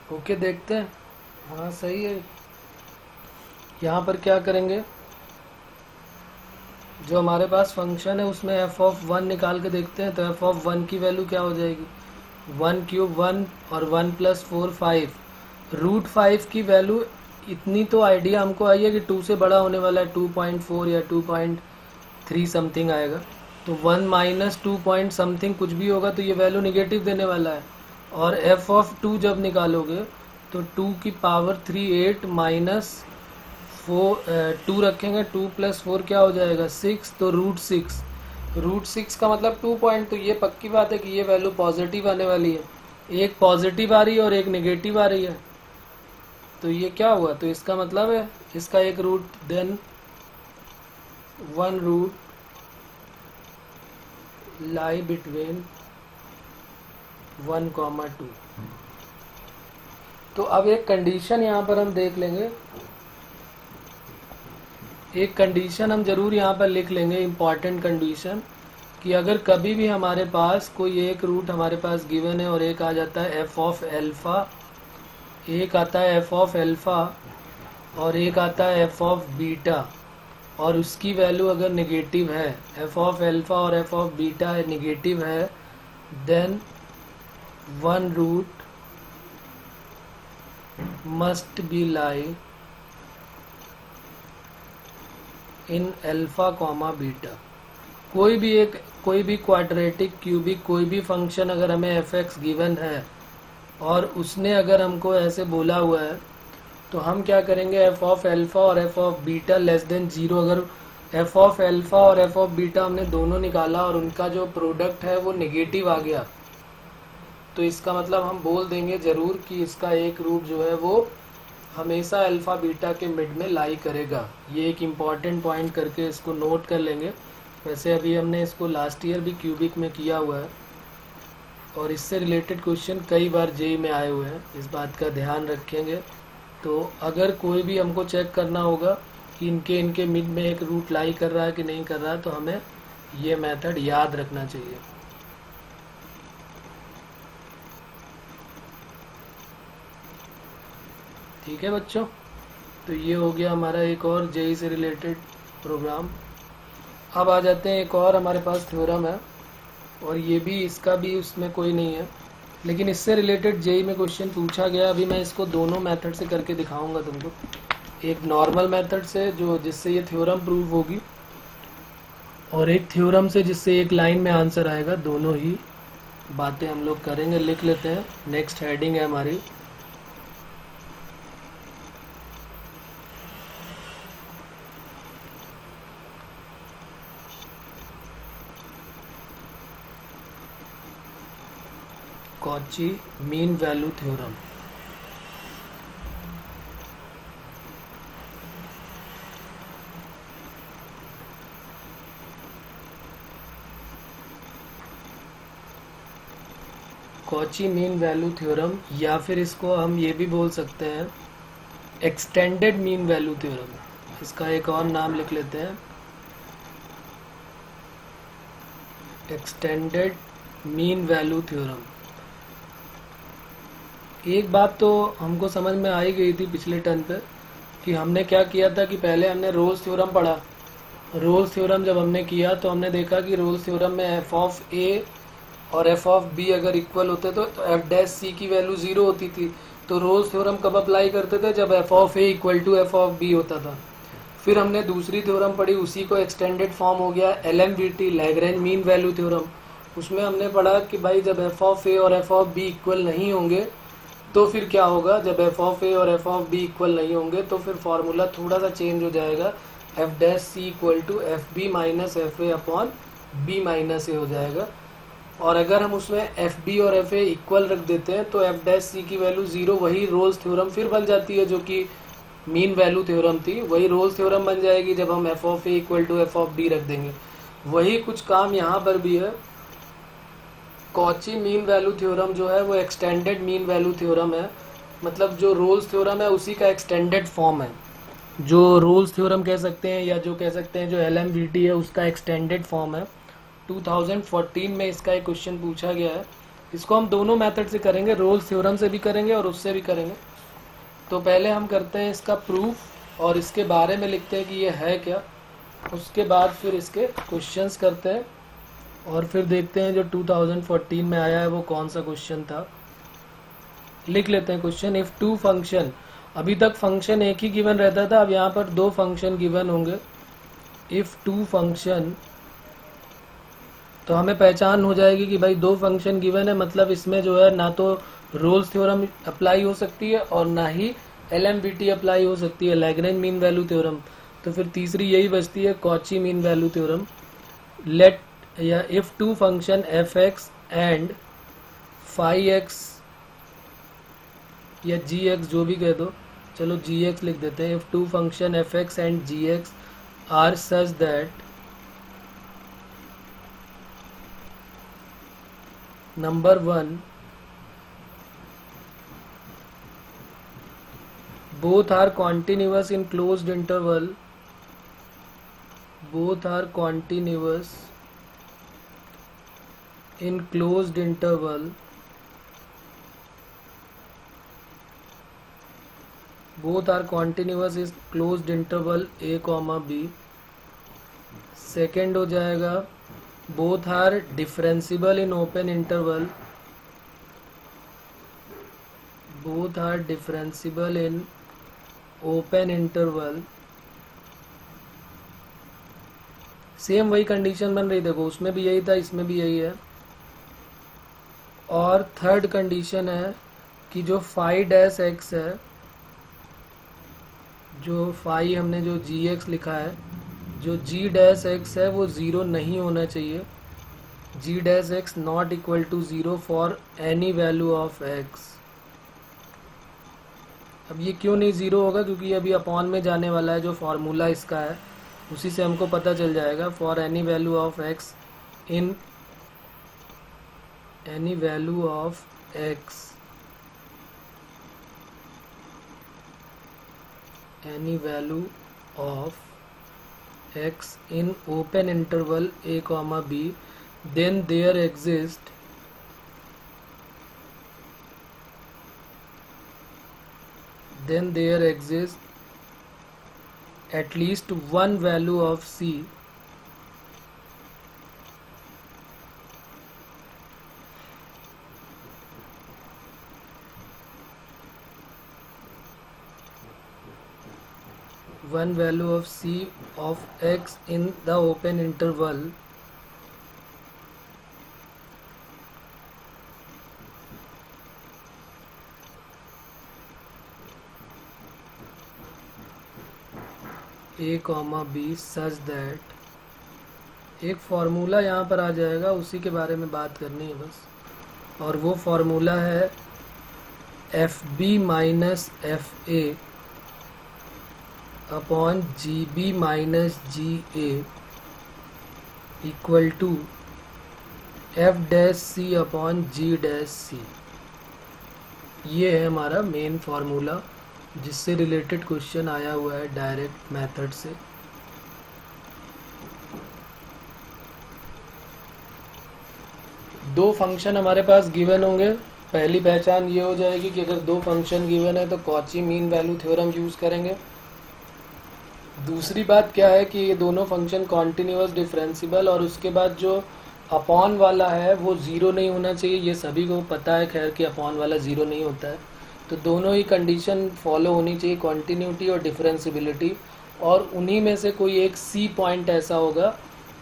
ओके, देखते हैं। हाँ सही है। यहाँ पर क्या करेंगे, जो हमारे पास फंक्शन है उसमें एफ ऑफ 1 निकाल के देखते हैं। तो एफ ऑफ 1 की वैल्यू क्या हो जाएगी, 1 क्यूब 1 और 1 प्लस 4 5। रूट 5 की वैल्यू इतनी तो आइडिया हमको आई है कि 2 से बड़ा होने वाला है, 2.4 या 2.3 समथिंग आएगा। तो 1 माइनस 2 पॉइंट समथिंग कुछ भी होगा तो ये वैल्यू निगेटिव देने वाला है। और एफ ऑफ 2 जब निकालोगे तो 2 की पावर 3 8 माइनस 2 रखेंगे, 2 प्लस 4 क्या हो जाएगा 6, तो रूट 6 का मतलब 2 पॉइंट। तो ये पक्की बात है कि ये वैल्यू पॉजिटिव आने वाली है। एक पॉजिटिव आ रही है और एक नेगेटिव आ रही है। तो ये क्या हुआ, तो इसका मतलब है इसका एक root, then 1 root lie between 1,2। तो अब एक कंडीशन यहाँ पर हम देख लेंगे, एक कंडीशन हम जरूर यहाँ पर लिख लेंगे, इम्पॉर्टेंट कंडीशन, कि अगर कभी भी हमारे पास कोई एक रूट हमारे पास गिवन है और एक आ जाता है एफ ऑफ एल्फ़ा, एक आता है एफ ऑफ एल्फ़ा और एक आता है एफ ऑफ बीटा, और उसकी वैल्यू अगर नेगेटिव है, एफ ऑफ एल्फ़ा और एफ ऑफ बीटा नेगेटिव है, then 1 root must be lie in alpha comma beta. कोई भी क्वाड्रेटिक क्यूबिक कोई भी फंक्शन अगर हमें एफ एक्स गिवन है और उसने अगर हमको ऐसे बोला हुआ है तो हम क्या करेंगे, एफ ऑफ एल्फ़ा और f of beta less than 0। अगर एफ ऑफ एल्फ़ा और एफ ऑफ बीटा हमने दोनों निकाला और उनका जो प्रोडक्ट है वो नेगेटिव आ गया, तो इसका मतलब हम बोल देंगे ज़रूर कि इसका एक रूट जो है वो हमेशा अल्फ़ा बीटा के मिड में लाई करेगा। ये एक इम्पॉर्टेंट पॉइंट करके इसको नोट कर लेंगे। वैसे अभी हमने इसको लास्ट ईयर भी क्यूबिक में किया हुआ है और इससे रिलेटेड क्वेश्चन कई बार जेई में आए हुए हैं, इस बात का ध्यान रखेंगे। तो अगर कोई भी हमको चेक करना होगा कि इनके मिड में एक रूट लाई कर रहा है कि नहीं कर रहा है, तो हमें ये मेथड याद रखना चाहिए। ठीक है बच्चों, तो ये हो गया हमारा एक और जेई से रिलेटेड प्रोग्राम। अब आ जाते हैं, एक और हमारे पास थ्योरम है और ये भी, इसका भी उसमें कोई नहीं है, लेकिन इससे रिलेटेड जेई में क्वेश्चन पूछा गया। अभी मैं इसको दोनों मेथड से करके दिखाऊंगा तुमको, एक नॉर्मल मेथड से जो जिससे ये थ्योरम प्रूव होगी और एक थ्योरम से जिससे एक लाइन में आंसर आएगा। दोनों ही बातें हम लोग करेंगे। लिख लेते हैं, नेक्स्ट हेडिंग है हमारी Cauchy mean value theorem. Cauchy mean value theorem, या फिर इसको हम ये भी बोल सकते हैं एक्सटेंडेड मीन वैल्यू थ्योरम। इसका एक और नाम लिख लेते हैं, एक्सटेंडेड मीन वैल्यू थ्योरम। एक बात तो हमको समझ में आई गई थी पिछले टर्न पे कि हमने क्या किया था कि पहले हमने रोल्स थ्योरम पढ़ा। रोल्स थ्योरम जब हमने किया तो हमने देखा कि रोल्स थ्योरम में एफ ऑफ ए और एफ ऑफ बी अगर इक्वल होते तो एफ डैश सी की वैल्यू 0 होती थी। तो रोल्स थ्योरम कब अप्लाई करते थे, जब f of A equal to f of B होता था। फिर हमने दूसरी थ्योरम पढ़ी, उसी को एक्सटेंडेड फॉर्म हो गया LMVT, Lagrange mean value theorem. उसमें हमने पढ़ा कि भाई जब एफ ऑफ ए और एफ ऑफ बी इक्वल नहीं होंगे तो फिर क्या होगा, जब एफ ऑफ ए और एफ ऑफ बी इक्वल नहीं होंगे तो फिर फॉर्मूला थोड़ा सा चेंज हो जाएगा, F dash C equal to F B minus F A upon B minus A हो जाएगा। और अगर हम उसमें एफ बी और एफ ए इक्वल रख देते हैं तो एफ डैश सी की वैल्यू 0, वही रोल्स थ्योरम फिर बन जाती है जो कि मीन वैल्यू थ्योरम थी, वही रोल्स थ्योरम बन जाएगी जब हम f of A equal to f of B रख देंगे। वही कुछ काम यहाँ पर भी है। कॉची मीन वैल्यू थ्योरम जो है वो एक्सटेंडेड मीन वैल्यू थ्योरम है, मतलब जो रोल्स थ्योरम है उसी का एक्सटेंडेड फॉर्म है। जो रोल्स थ्योरम कह सकते हैं या जो कह सकते हैं जो LMVT है उसका एक्सटेंडेड फॉर्म है। 2014 में इसका एक क्वेश्चन पूछा गया है। इसको हम दोनों मेथड से करेंगे, रोल्स थ्योरम से भी करेंगे और उससे भी करेंगे। तो पहले हम करते हैं इसका प्रूफ और इसके बारे में लिखते हैं कि ये है क्या। उसके बाद फिर इसके क्वेश्चंस करते हैं और फिर देखते हैं जो 2014 में आया है वो कौन सा क्वेश्चन था। लिख लेते हैं क्वेश्चन। इफ टू फंक्शन, अभी तक फंक्शन एक ही गिवन रहता था, अब यहाँ पर दो फंक्शन गिवन होंगे। इफ टू फंक्शन, तो हमें पहचान हो जाएगी कि भाई दो फंक्शन गिवन है, मतलब इसमें जो है ना तो रोल्स थ्योरम अप्लाई हो सकती है और ना ही एलएमबीटी अप्लाई हो सकती है, लैग्रेंज मीन वैल्यू थ्योरम। तो फिर तीसरी यही बचती है, Cauchy mean value theorem. Let या if two function F x and phi X या जी एक्स, जो भी कह दो, चलो जी एक्स लिख देते हैं। If two function F x and g x are such that number one, both are continuous in closed interval, both are continuous in closed interval, both are continuous is closed interval a comma b। Second हो जाएगा both are differentible in open interval, both are differentible in open interval. Same वही कंडीशन बन रही, देखो उसमें भी यही था, इसमें भी यही है। और थर्ड कंडीशन है कि जो फाई डैश एक्स है, जो फाई हमने जो जी एक्स लिखा है, जो जी डैश एक्स है वो ज़ीरो नहीं होना चाहिए। G dash X not equal to zero for any value of X. अब ये क्यों नहीं ज़ीरो होगा, क्योंकि अभी अपॉन में जाने वाला है, जो फार्मूला इसका है उसी से हमको पता चल जाएगा। For any value of x in any value of x, any value of x in open interval a comma b, then there exist at least one value of c one value of c of x in the open interval a comma b such that, एक फार्मूला यहाँ पर आ जाएगा, उसी के बारे में बात करनी है बस। और वो फार्मूला है F B minus F A upon G B minus G A equal to F dash C upon G dash C. ये है हमारा मेन फार्मूला, जिससे रिलेटेड क्वेश्चन आया हुआ है डायरेक्ट मेथड से। दो फंक्शन हमारे पास गिवन होंगे। पहली पहचान ये हो जाएगी कि अगर दो फंक्शन गिवन है तो Cauchy mean value theorem use करेंगे। दूसरी बात क्या है कि ये दोनों फंक्शन कॉन्टिन्यूअस डिफरेंशिबल, और उसके बाद जो अपॉन वाला है वो ज़ीरो नहीं होना चाहिए। ये सभी को पता है खैर कि अपॉन वाला ज़ीरो नहीं होता है। तो दोनों ही कंडीशन फॉलो होनी चाहिए, कॉन्टिन्यूटी और डिफरेंशिबिलिटी। और उन्हीं में से कोई एक सी पॉइंट ऐसा होगा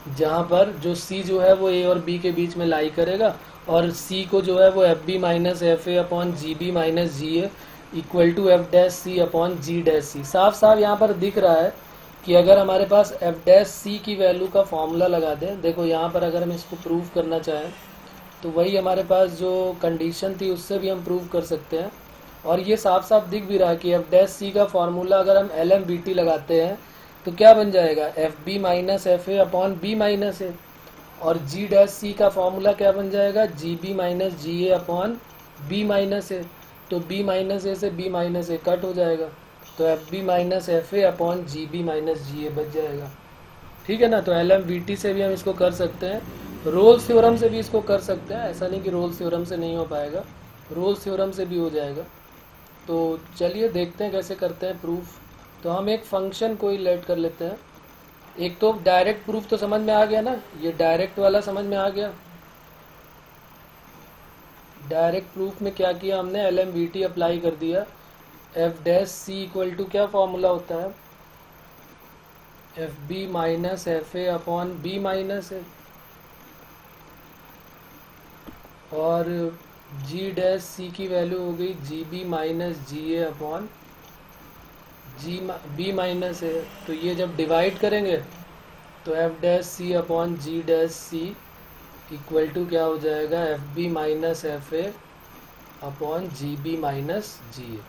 जहाँ पर जो सी जो है वो ए और बी के बीच में लाई करेगा, और सी को जो है वो F B minus F A upon G B minus G A equal to F dash C upon G dash C. साफ साफ यहाँ पर दिख रहा है कि अगर हमारे पास एफ डैश सी की वैल्यू का फॉर्मूला लगा दें, देखो यहाँ पर अगर हम इसको प्रूव करना चाहें तो वही हमारे पास जो कंडीशन थी उससे भी हम प्रूव कर सकते हैं। और ये साफ साफ दिख भी रहा है कि एफ डैश सी का फॉर्मूला अगर हम एल एम बी टी लगाते हैं तो क्या बन जाएगा, F B minus F A upon B minus A. और जी डैश सी का फॉर्मूला क्या बन जाएगा, G B minus G A upon B minus A. तो बी माइनस ए से बी माइनस ए कट हो जाएगा, तो F B minus F A upon G B minus G A बच जाएगा। ठीक है ना। तो एल एम बी टी से भी हम इसको कर सकते हैं, रोल्स थ्योरम से भी इसको कर सकते हैं। ऐसा नहीं कि रोल्स थ्योरम से नहीं हो पाएगा, रोल्स थ्योरम से भी हो जाएगा। तो चलिए देखते हैं कैसे करते हैं प्रूफ। तो हम एक फंक्शन को ही लेट कर लेते हैं, एक तो डायरेक्ट प्रूफ तो समझ में आ गया ना, ये डायरेक्ट वाला समझ में आ गया। डायरेक्ट प्रूफ में क्या किया हमने, LMVT अप्लाई कर दिया। F dash C equal to क्या फॉर्मूला होता है, F B minus F A upon B minus A, और जी डैश सी की वैल्यू हो गई G B minus G A upon G B minus A. तो ये जब डिवाइड करेंगे तो F dash C upon G dash C equal to क्या हो जाएगा, F B minus F A upon G B minus G A.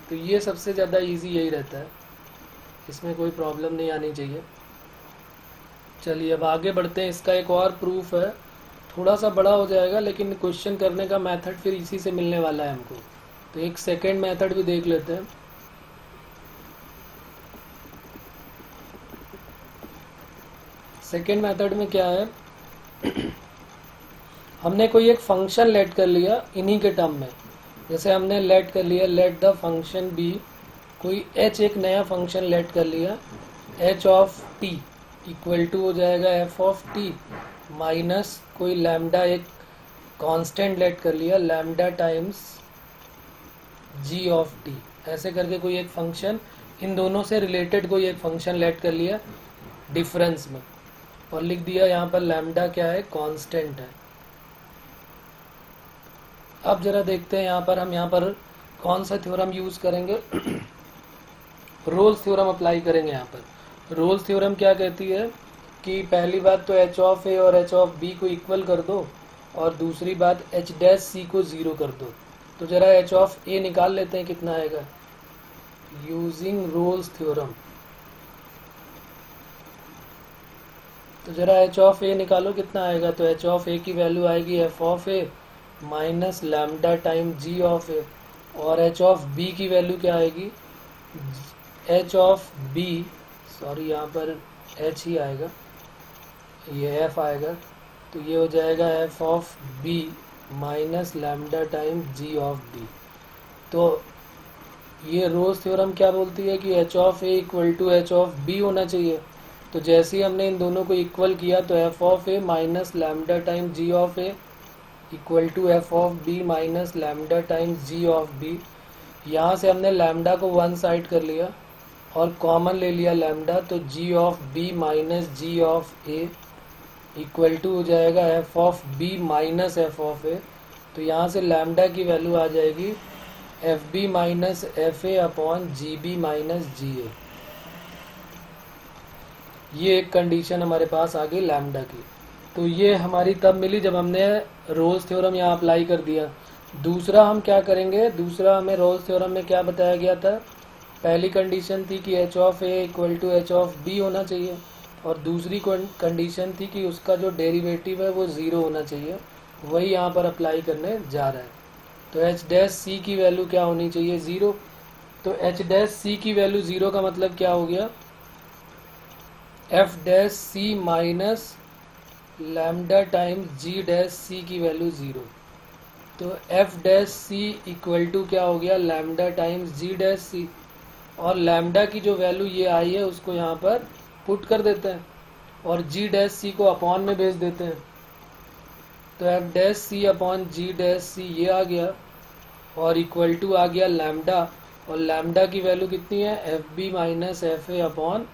तो ये सबसे ज़्यादा इजी यही रहता है, इसमें कोई प्रॉब्लम नहीं आनी चाहिए। चलिए अब आगे बढ़ते हैं। इसका एक और प्रूफ है, थोड़ा सा बड़ा हो जाएगा लेकिन क्वेश्चन करने का मेथड फिर इसी से मिलने वाला है हमको। तो एक सेकेंड मेथड भी देख लेते हैं। सेकेंड मेथड में क्या है, हमने कोई एक फंक्शन लेट कर लिया इन्हीं के टर्म में। जैसे हमने लेट कर लिया, लेट द फंक्शन बी, कोई h एक नया फंक्शन लेट कर लिया, h of t equal to हो जाएगा f ऑफ t माइनस कोई लैम्डा एक कांस्टेंट लेट कर लिया, lambda times g of t। ऐसे करके कोई एक फंक्शन, इन दोनों से रिलेटेड कोई एक फंक्शन लेट कर लिया डिफरेंस में, और लिख दिया यहाँ पर लैम्डा क्या है, कांस्टेंट है। अब जरा देखते हैं यहाँ पर हम यहाँ पर कौन सा थ्योरम यूज करेंगे। रोल्स थ्योरम अप्लाई करेंगे। यहाँ पर रोल्स थ्योरम क्या कहती है कि पहली बात तो h ऑफ ए और h ऑफ बी को इक्वल कर दो, और दूसरी बात h डैश सी को 0 कर दो। तो जरा h ऑफ ए निकाल लेते हैं, कितना आएगा यूजिंग रोल्स थ्योरम। तो जरा h ऑफ ए निकालो, कितना आएगा। तो h ऑफ ए की वैल्यू आएगी f of A minus lambda time g of A, और h ऑफ b की वैल्यू क्या आएगी, h ऑफ b, सॉरी यहाँ पर h ही आएगा, ये f आएगा। तो ये हो जाएगा f of b minus lambda time g of b। तो ये रोल्स थ्योरम क्या बोलती है कि h of a equal to h of b होना चाहिए। तो जैसे ही हमने इन दोनों को इक्वल किया तो f of a minus lambda time g of a equal to f of B minus lambda times g of b. यहाँ से हमने लैम्डा को वन साइड कर लिया और कॉमन ले लिया लैम्डा, तो G of B minus ji of A equal to हो जाएगा F of B minus F of A. तो यहाँ से लैम्डा की वैल्यू आ जाएगी F B minus F A upon G B minus G A. ये एक कंडीशन हमारे पास आ गई लैम्डा की। तो ये हमारी तब मिली जब हमने रोल्स थ्योरम यहाँ अप्लाई कर दिया। दूसरा हम क्या करेंगे, दूसरा हमें रोल्स थ्योरम में क्या बताया गया था, पहली कंडीशन थी कि h of a equal to h of b होना चाहिए, और दूसरी कंडीशन थी कि उसका जो डेरिवेटिव है वो 0 होना चाहिए। वही यहाँ पर अप्लाई करने जा रहा है। तो h डैश c की वैल्यू क्या होनी चाहिए, 0। तो h डैश c की वैल्यू 0 का मतलब क्या हो गया, f dash c minus lambda times G dash C की वैल्यू 0। तो F dash C equal to क्या हो गया, lambda times G dash C, और लैम्डा की जो वैल्यू ये आई है उसको यहाँ पर पुट कर देते हैं और जी डैश सी को अपॉन में भेज देते हैं। तो F dash C upon G dash C ये आ गया, और इक्वल टू आ गया लैम्डा, और लैम्डा की वैल्यू कितनी है, F B minus F A upon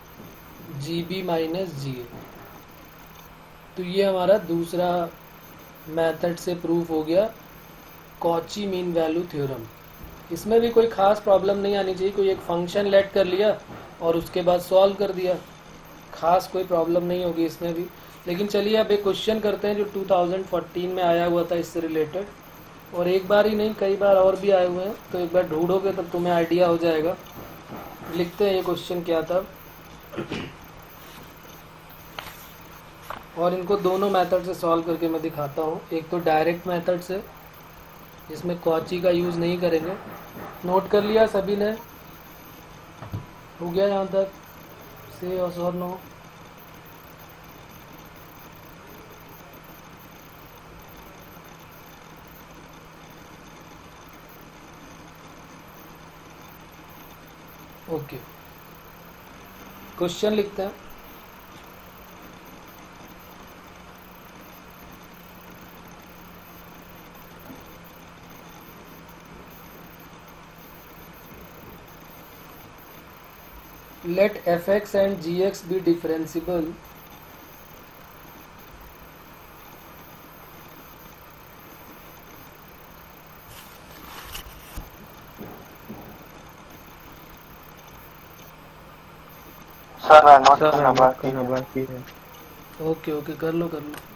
G B minus G A. तो ये हमारा दूसरा मेथड से प्रूफ हो गया कॉची मीन वैल्यू थ्योरम। इसमें भी कोई खास प्रॉब्लम नहीं आनी चाहिए, कोई एक फंक्शन लेट कर लिया और उसके बाद सॉल्व कर दिया, खास कोई प्रॉब्लम नहीं होगी इसमें भी। लेकिन चलिए अब एक क्वेश्चन करते हैं जो 2014 में आया हुआ था इससे रिलेटेड, और एक बार ही नहीं कई बार और भी आए हुए हैं, तो एक बार ढूंढोगे तब तुम्हें आइडिया हो जाएगा। लिखते हैं ये क्वेश्चन क्या था, और इनको दोनों मेथड से सॉल्व करके मैं दिखाता हूँ। एक तो डायरेक्ट मेथड से जिसमें कॉची का यूज़ नहीं करेंगे। नोट कर लिया सभी ने, हो गया यहाँ तक, से और नो। ओके, क्वेश्चन लिखते हैं। Let fx and gx be differentiable sir note sir करना नोट बाकी करना है। बाकी है। ओके ओके, कर लो कर लो।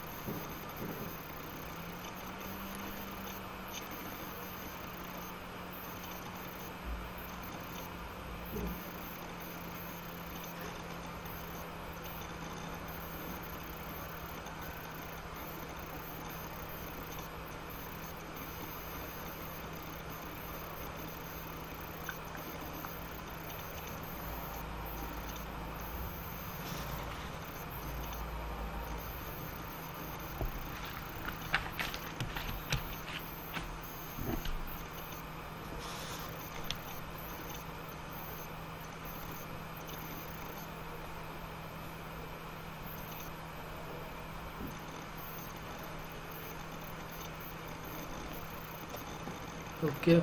Okay.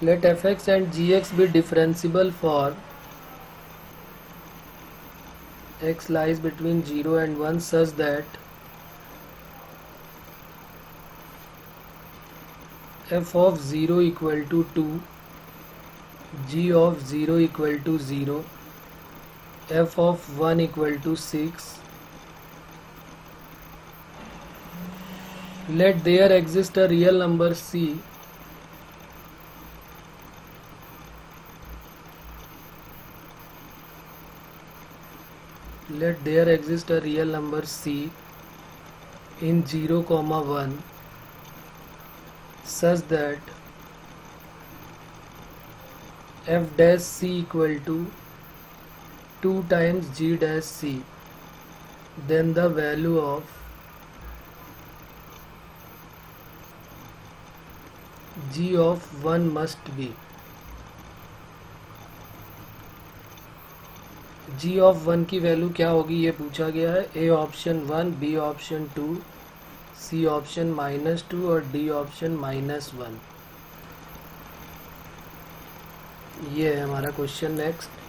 Let fx and gx be differentiable for x lies between 0 and 1 such that f of 0 equal to 2, g of 0 equal to 0, f of 1 equal to 6. Let there exist a real number c let there exist a real number c in 0, 1 such that f dash c equal to 2 times g dash c. Then the value of g of 1 must be g of 1 की वैल्यू क्या होगी ये पूछा गया है। A option 1, B option 2, C option -2 और डी ऑप्शन -1। ये है हमारा क्वेश्चन। नेक्स्ट,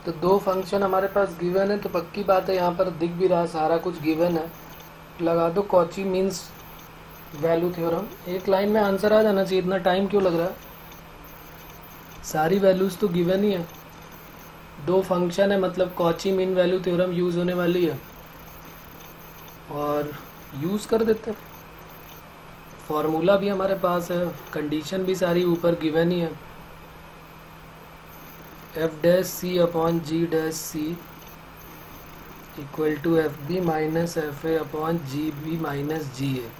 तो दो फंक्शन हमारे पास गिवन है, तो पक्की बात है यहाँ पर दिख भी रहा है सारा कुछ गिवन है। लगा दो कॉची मीन्स वैल्यू थ्योरम। एक लाइन में आंसर आ जाना चाहिए, इतना टाइम क्यों लग रहा है? सारी वैल्यूज तो गिवन ही है। दो फंक्शन है मतलब Cauchy mean value theorem use होने वाली है और यूज कर देते हैं। फॉर्मूला भी हमारे पास है, कंडीशन भी सारी ऊपर गिवन ही है। F dash C upon G dash C equal to F B minus F A upon G B minus G A.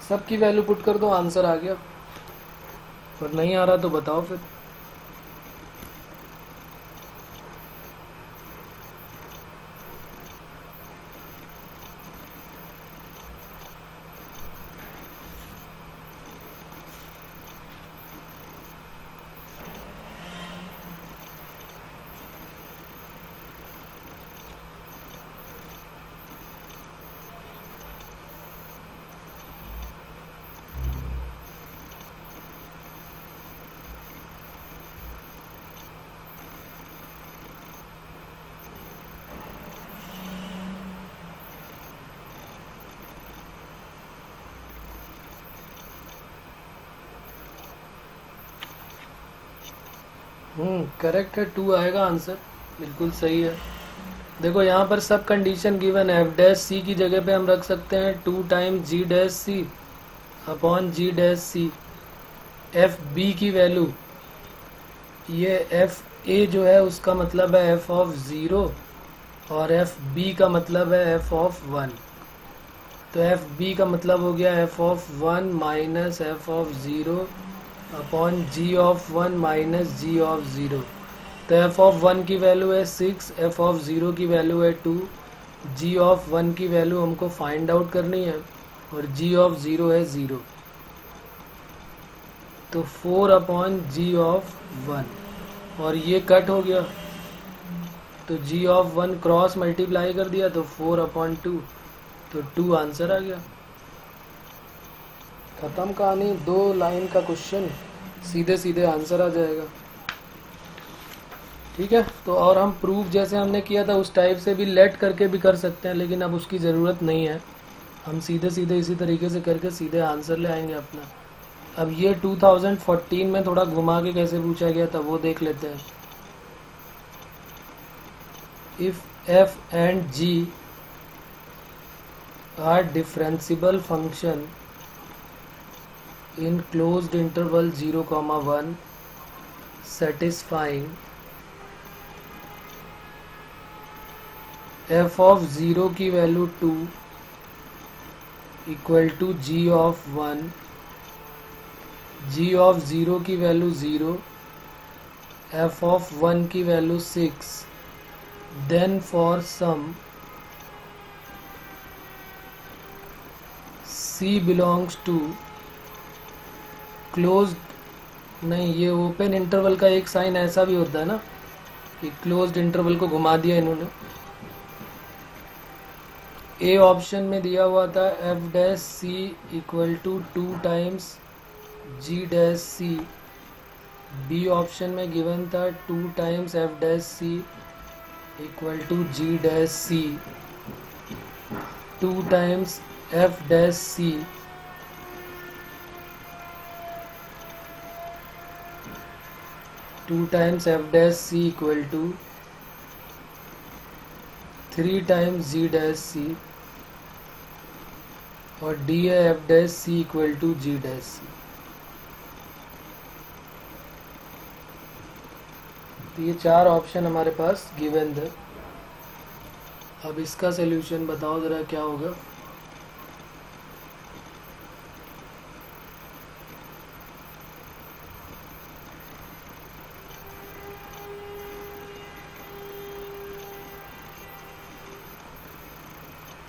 सबकी वैल्यू पुट कर दो, आंसर आ गया। और नहीं आ रहा तो बताओ फिर। करेक्ट है, 2 आएगा आंसर, बिल्कुल सही है। देखो यहाँ पर सब कंडीशन गिवन है, एफ डैश सी की जगह पे हम रख सकते हैं 2 times G dash C upon G dash सी। एफ बी की वैल्यू, ये एफ ए जो है उसका मतलब है एफ ऑफ 0 और एफ बी का मतलब है एफ ऑफ 1। तो एफ बी का मतलब हो गया f of 1 minus F of 0 upon g of 1 minus ji of 0। तो एफ ऑफ 1 की वैल्यू है 6, एफ ऑफ 0 की वैल्यू है 2, जी ऑफ 1 की वैल्यू हमको फाइंड आउट करनी है और जी ऑफ 0 है 0। तो 4 अपॉन जी ऑफ 1 और ये कट हो गया, तो जी ऑफ 1 क्रॉस मल्टीप्लाई कर दिया तो 4 अपॉन 2, तो 2 आंसर आ गया। खत्म कहानी, 2 लाइन का क्वेश्चन, सीधे सीधे आंसर आ जाएगा। ठीक है, तो और हम प्रूफ जैसे हमने किया था उस टाइप से भी लेट करके भी कर सकते हैं, लेकिन अब उसकी ज़रूरत नहीं है, हम सीधे सीधे इसी तरीके से करके सीधे आंसर ले आएंगे अपना। अब ये 2014 में थोड़ा घुमा के कैसे पूछा गया था वो देख लेते हैं। If f and g are differentiable function in closed interval 0,1 satisfying f of 0 की value 2 equal to g of 1, g of 0 की वैल्यू 0, f of 1 की value 6, then for some c belongs to closed, नहीं ये ओपन इंटरवल का एक साइन ऐसा भी होता है ना कि क्लोज्ड इंटरवल को घुमा दिया इन्होंने। ए ऑप्शन में दिया हुआ था F dash C equal to 2 times G dash C, B option में गिवन था 2 times F dash C equal to ji dash C, 2 times F dash C two times F dash C equal to 3 times G dash C और डी है F dash C equal to ji dash C. तो ये 4 ऑप्शन हमारे पास गिवन थे। अब इसका सलूशन बताओ ज़रा क्या होगा।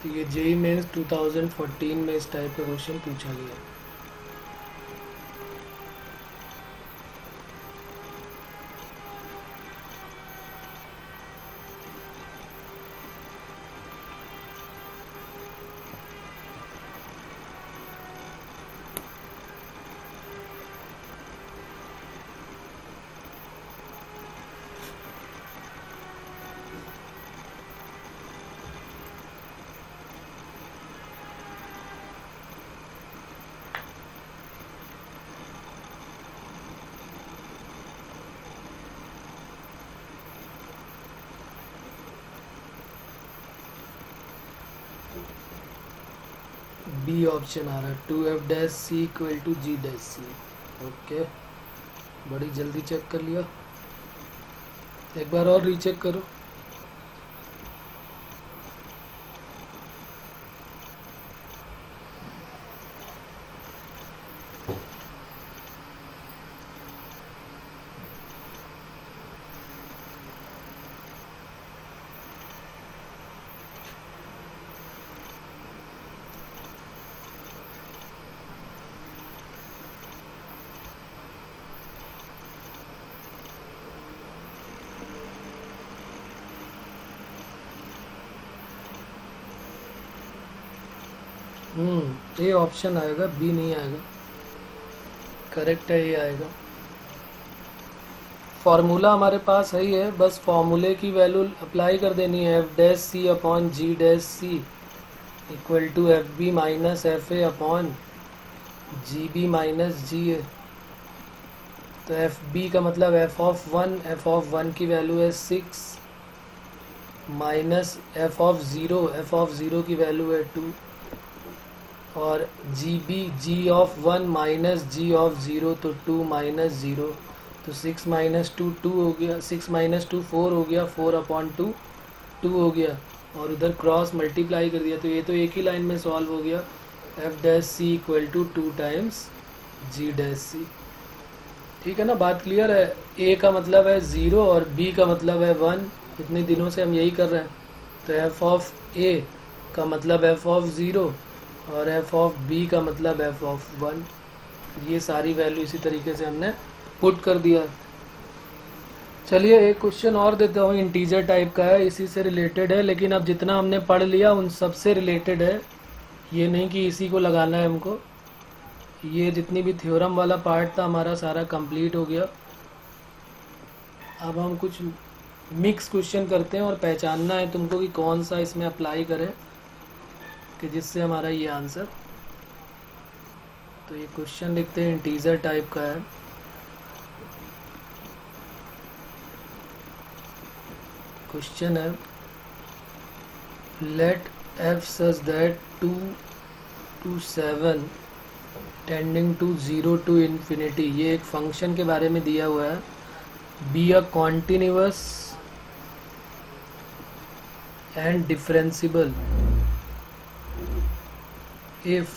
तो ये जेई मेंस 2014 में इस टाइप का क्वेश्चन पूछा गया। बी ऑप्शन आ रहा है 2f dash C equal to ji dash C. Okay, बड़ी जल्दी चेक कर लिया, एक बार और रीचेक करो। ए ऑप्शन आएगा, बी नहीं आएगा। करेक्ट है, ये आएगा। फार्मूला हमारे पास है ही है, बस फार्मूले की वैल्यू अप्लाई कर देनी है। F dash C upon G dash C equal to F B minus F A upon G B minus G A. तो एफ बी का मतलब एफ ऑफ वन की वैल्यू है 6 माइनस एफ ऑफ ज़ीरो की वैल्यू है 2 और G of 1 minus ji of 0 तो 2 माइनस 0 तो 6 माइनस 2 2 हो गया, 6 माइनस 2 4 हो गया, 4/2 2 हो गया और उधर क्रॉस मल्टीप्लाई कर दिया तो ये तो एक ही लाइन में सॉल्व हो गया। F dash C equal to 2 times G dash C. ठीक है ना, बात क्लियर है। ए का मतलब है 0 और बी का मतलब है 1। इतने दिनों से हम यही कर रहे हैं। तो एफ ऑफ ए का मतलब एफ ऑफ 0 और एफ ऑफ बी का मतलब एफ ऑफ 1। ये सारी वैल्यू इसी तरीके से हमने पुट कर दिया। चलिए एक क्वेश्चन और देता हूँ, इंटीजर टाइप का है, इसी से रिलेटेड है, लेकिन अब जितना हमने पढ़ लिया उन सब से रिलेटेड है। ये नहीं कि इसी को लगाना है हमको। ये जितनी भी थ्योरम वाला पार्ट था हमारा सारा कंप्लीट हो गया। अब हम कुछ मिक्स क्वेश्चन करते हैं और पहचानना है तुमको कि कौन सा इसमें अप्लाई करें कि जिससे हमारा ये आंसर। तो ये क्वेश्चन लिखते हैं, इंटीजर टाइप का है। क्वेश्चन है let f such that 2 to 7 tending to 0 to infinity। ये एक फंक्शन के बारे में दिया हुआ है। B a continuous and differentiable if,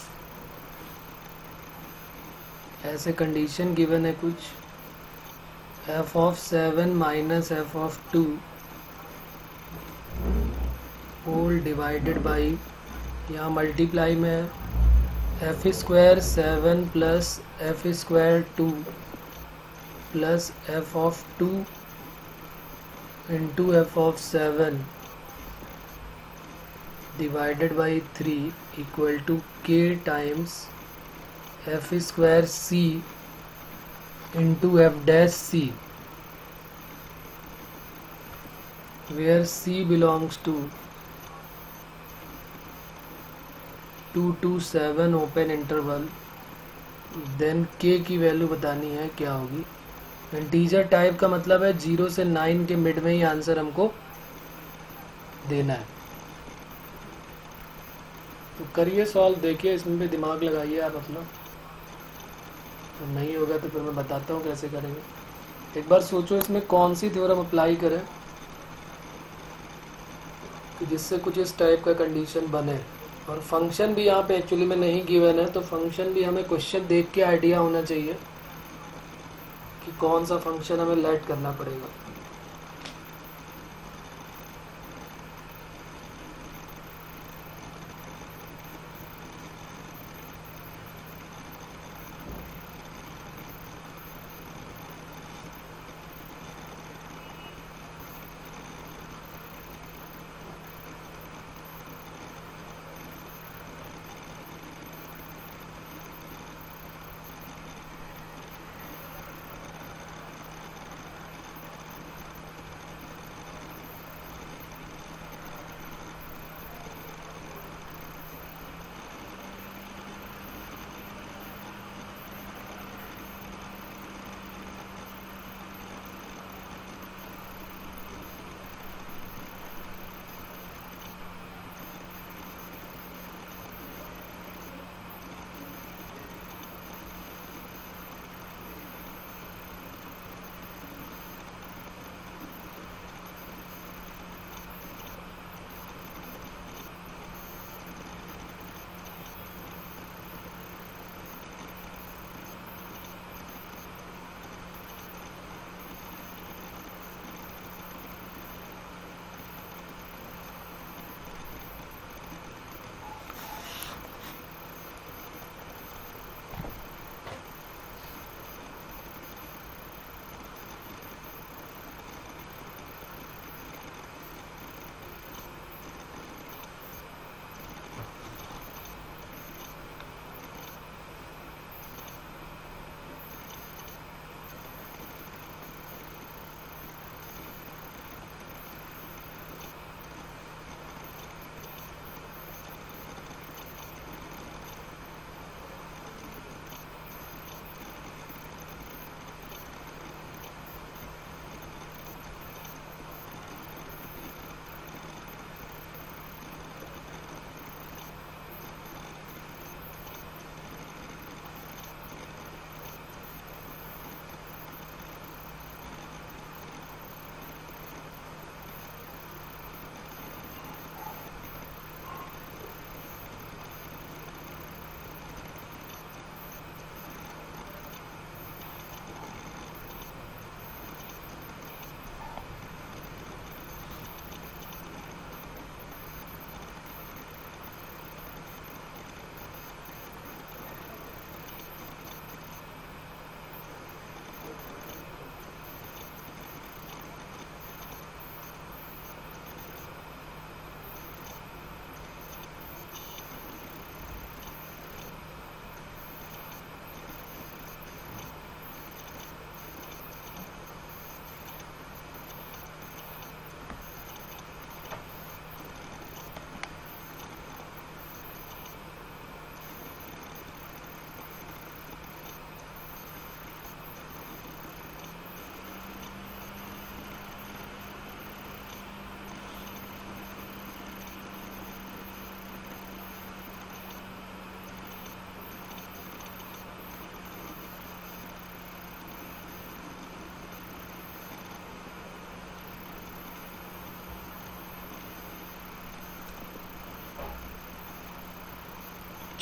ऐसे कंडीशन गिवन है कुछ, F of 7 minus F of 2 whole divided by, यहाँ मल्टीप्लाई में F square 7 plus F square 2 plus F of 2 into F of 7 divided by 3 equal to K times F square C into F dash C, where C belongs to 2 to 7 open interval. Then K की वैल्यू बतानी है क्या होगी। इंटीजर टाइप का मतलब है 0 से 9 के मिड में ही आंसर हमको देना है। तो करिए सॉल्व, देखिए इसमें भी दिमाग लगाइए आप अपना। तो नहीं होगा तो फिर मैं बताता हूँ कैसे करेंगे। एक बार सोचो इसमें कौन सी थ्योरम अप्लाई करें कि जिससे कुछ इस टाइप का कंडीशन बने। और फंक्शन भी यहाँ पे एक्चुअली में नहीं गिवन है, तो फंक्शन भी हमें क्वेश्चन देख के आइडिया होना चाहिए कि कौन सा फंक्शन हमें लेट करना पड़ेगा।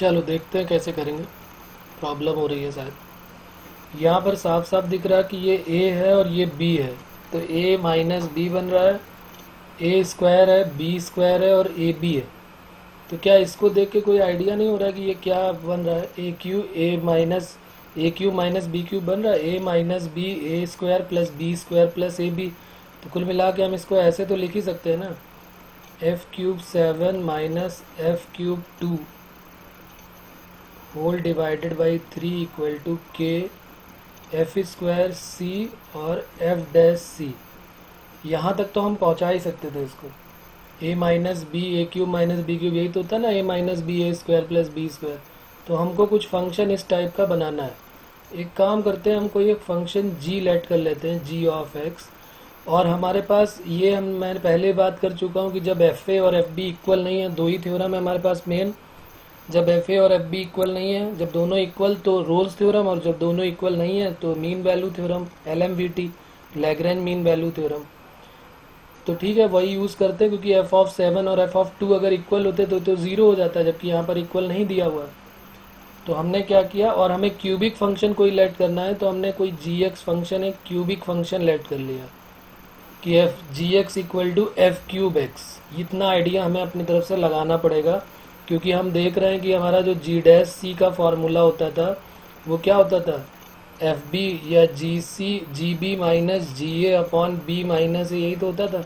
चलो देखते हैं कैसे करेंगे, प्रॉब्लम हो रही है शायद। यहाँ पर साफ साफ दिख रहा है कि ये a है और ये b है, तो a माइनस बी बन रहा है, a स्क्वायर है, b स्क्वायर है और a b है। तो क्या इसको देख के कोई आइडिया नहीं हो रहा है कि ये क्या बन रहा है? A cube minus b cube बन रहा है, a minus B A square plus B square plus A b. तो कुल मिला के हम इसको ऐसे तो लिख ही सकते हैं ना, f cube 7 minus F cube 2 whole divided by 3 equal to के एफ स्क्वायर सी और एफ डैश सी। यहाँ तक तो हम पहुँचा ही सकते थे इसको, ए माइनस बी ए क्यूब माइनस बी क्यूब, यही तो होता है ना, ए माइनस बी ए स्क्वायर प्लस बी स्क्वायर। तो हमको कुछ फंक्शन इस टाइप का बनाना है। एक काम करते हैं, हम कोई एक फंक्शन g लेट कर लेते हैं, g ऑफ x। और हमारे पास ये मैं पहले बात कर चुका हूँ कि जब एफ ए और एफ बी इक्वल नहीं है, दो ही थ्योरम है हमारे पास मेन। जब एफ ए और एफ बी इक्वल नहीं है, जब दोनों इक्वल तो रोल्स थ्योरम, और जब दोनों इक्वल नहीं है तो mean value theorem, LMVT, Lagrange mean value theorem. तो ठीक है, वही यूज़ करते हैं, क्योंकि एफ ऑफ 7 और एफ ऑफ 2 अगर इक्वल होते तो 0 हो जाता है, जबकि यहाँ पर इक्वल नहीं दिया हुआ है। तो हमने क्या किया, और हमें क्यूबिक फंक्शन कोई लेट करना है, तो हमने कोई gx फंक्शन, एक क्यूबिक फंक्शन लेट कर लिया कि f g x equal to f cube x. इतना आइडिया हमें अपनी तरफ से लगाना पड़ेगा, क्योंकि हम देख रहे हैं कि हमारा जो जी डैश सी का फॉर्मूला होता था वो क्या होता था, एफ बी या जी सी जी B minus G A upon B minus ए, यही तो होता था।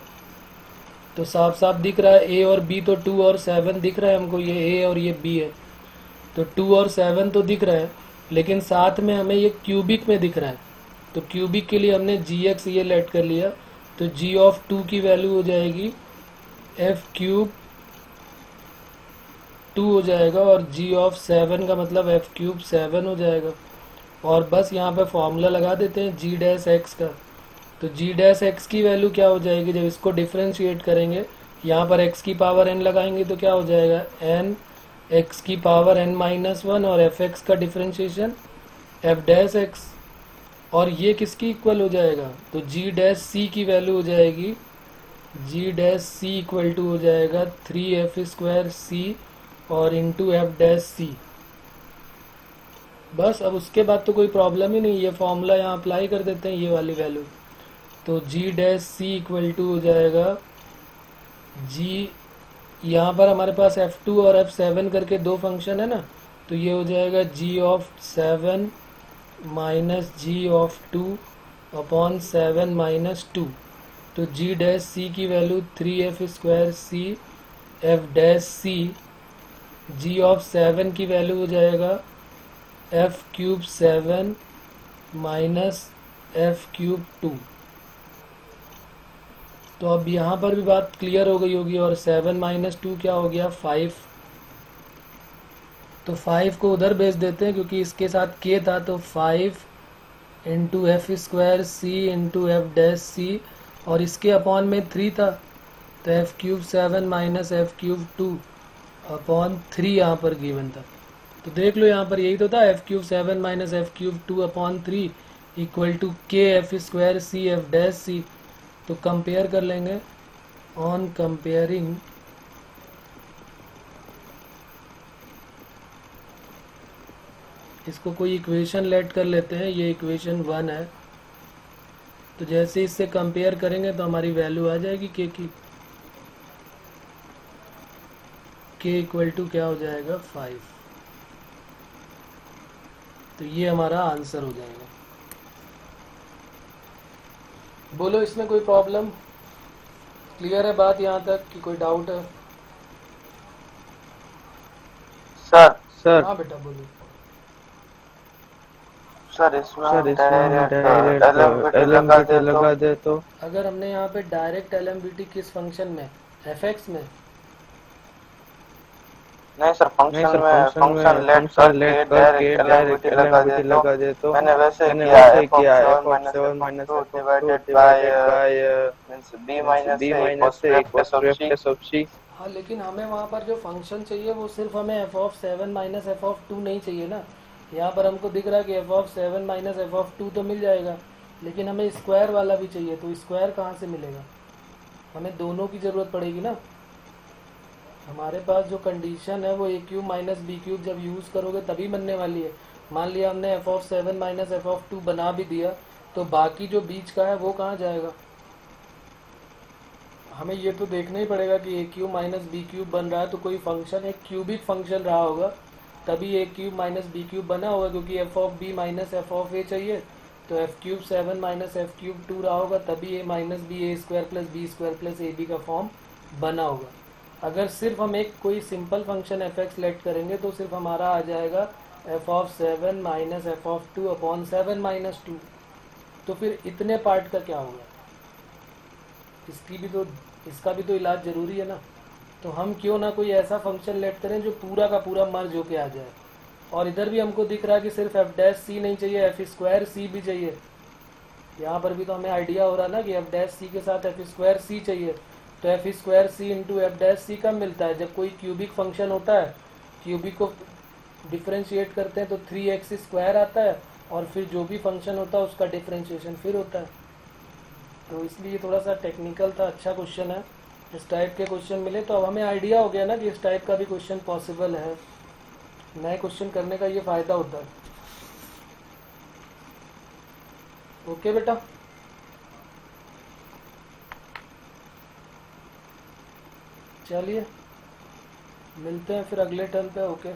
तो साफ साफ दिख रहा है ए और बी, तो 2 और 7 दिख रहा है हमको, ये ए और ये बी है। तो 2 और 7 तो दिख रहा है, लेकिन साथ में हमें ये क्यूबिक में दिख रहा है। तो क्यूबिक के लिए हमने जी एक्स ये लेट कर लिया, तो जी ऑफ 2 की वैल्यू हो जाएगी एफ क्यूब 2 हो जाएगा, और जी ऑफ 7 का मतलब एफ क्यूब 7 हो जाएगा। और बस यहाँ पे फॉर्मूला लगा देते हैं जी डैश एक्स का। तो जी डैश एक्स की वैल्यू क्या हो जाएगी, जब इसको डिफ्रेंशिएट करेंगे, यहाँ पर एक्स की पावर n लगाएंगे तो क्या हो जाएगा, n एक्स की पावर n माइनस 1, और एफ एक्स का डिफ्रेंशिएशन एफ डैश एक्स। और ये किसकी इक्वल हो जाएगा, तो जी डैश सी की वैल्यू हो जाएगी, जी डैश सी इक्वल टू हो जाएगा 3f स्क्वायर सी और इंटू एफ डैश सी। बस अब उसके बाद तो कोई प्रॉब्लम ही नहीं, ये फॉर्मूला यहाँ अप्लाई कर देते हैं, ये वाली वैल्यू। तो g dash C equal to हो जाएगा जी, यहाँ पर हमारे पास f2 और f7 करके दो फंक्शन है ना, तो ये हो जाएगा g of 7 minus ji of 2 upon 7 minus 2। तो जी डैश सी की value 3f square C F dash C, g of 7 की वैल्यू हो जाएगा f cube 7 minus F cube 2। तो अब यहाँ पर भी बात क्लियर हो गई होगी, और 7 माइनस 2 क्या हो गया, 5। तो 5 को उधर भेज देते हैं, क्योंकि इसके साथ k था, तो 5 into F square C into F dash C, और इसके अपॉन में 3 था, तो F cube 7 minus F cube 2 upon 3 यहाँ पर गिवन था। तो देख लो यहाँ पर यही तो था, F cube 7 minus F cube 2 upon 3 equal to के F square C F dash C. तो कंपेयर कर लेंगे, ऑन कंपेयरिंग इसको कोई इक्वेशन लेट कर लेते हैं, ये इक्वेशन 1 है। तो जैसे इससे कंपेयर करेंगे तो हमारी वैल्यू आ जाएगी के की, के इक्वल टू क्या हो जाएगा, 5। तो ये हमारा आंसर हो जाएगा। बोलो इसमें कोई प्रॉब्लम, क्लियर है बात यहाँ तक कि कोई डाउट है? सर हाँ बेटा बोलो। सर इसमें डायरेक्ट LMVT लगा दे तो? अगर हमने यहाँ पे डायरेक्ट LMVT किस फंक्शन में, fx में? नहीं सर, फंक्शन में फंक्शन लेट करके डायरेक्ट LMVT लगा दे तो? मैंने वैसे किया f7 minus 2 divided by means b minus a equals f of c। हाँ, लेकिन हमें वहाँ पर जो फंक्शन चाहिए वो सिर्फ हमें F of 7 minus F of 2 नहीं चाहिए ना। यहाँ पर हमको दिख रहा है कि F of 7 minus F of 2 तो मिल जाएगा, लेकिन हमें स्क्वायर वाला भी चाहिए। तो स्क्वायर कहाँ से मिलेगा, हमें दोनों की ज़रूरत पड़ेगी ना। हमारे पास जो कंडीशन है वो ए क्यूब माइनस बी क्यूब जब यूज़ करोगे तभी बनने वाली है। मान लिया हमने F of 7 minus F of 2 बना भी दिया, तो बाकी जो बीच का है वो कहाँ जाएगा? हमें ये तो देखना ही पड़ेगा कि ए क्यूब माइनस बी क्यूब बन रहा है तो कोई फंक्शन एक क्यूबिक फंक्शन रहा होगा, तभी A cube minus B cube बना होगा, क्योंकि F of B minus F of A चाहिए, तो F cube 7 minus F cube 2 रहा होगा, तभी A minus B A square plus B square plus A B का फॉर्म बना होगा। अगर सिर्फ हम एक कोई simple function F X select करेंगे तो सिर्फ हमारा आ जाएगा F of 7 minus F of 2 upon 7 minus 2। तो फिर इतने पार्ट का क्या होगा? इसका भी तो इलाज जरूरी है ना। तो हम क्यों ना कोई ऐसा फंक्शन लेट करें जो पूरा का पूरा मर्ज होके आ जाए। और इधर भी हमको दिख रहा है कि सिर्फ एफ डैश सी नहीं चाहिए, एफ स्क्वायर सी भी चाहिए। यहाँ पर भी तो हमें आइडिया हो रहा ना कि एफ डैश सी के साथ एफ स्क्वायर सी चाहिए। तो F square C into F dash सी कब मिलता है? जब कोई क्यूबिक फंक्शन होता है, क्यूबिक को डिफ्रेंशिएट करते हैं तो 3x स्क्वायर आता है, और फिर जो भी फंक्शन होता है उसका डिफ्रेंशिएशन फिर होता है। तो इसलिए थोड़ा सा टेक्निकल था, अच्छा क्वेश्चन है। इस टाइप के क्वेश्चन मिले तो अब हमें आइडिया हो गया ना कि इस टाइप का भी क्वेश्चन पॉसिबल है। नए क्वेश्चन करने का ये फ़ायदा होता है। ओके बेटा, चलिए मिलते हैं फिर अगले टर्न पे। ओके।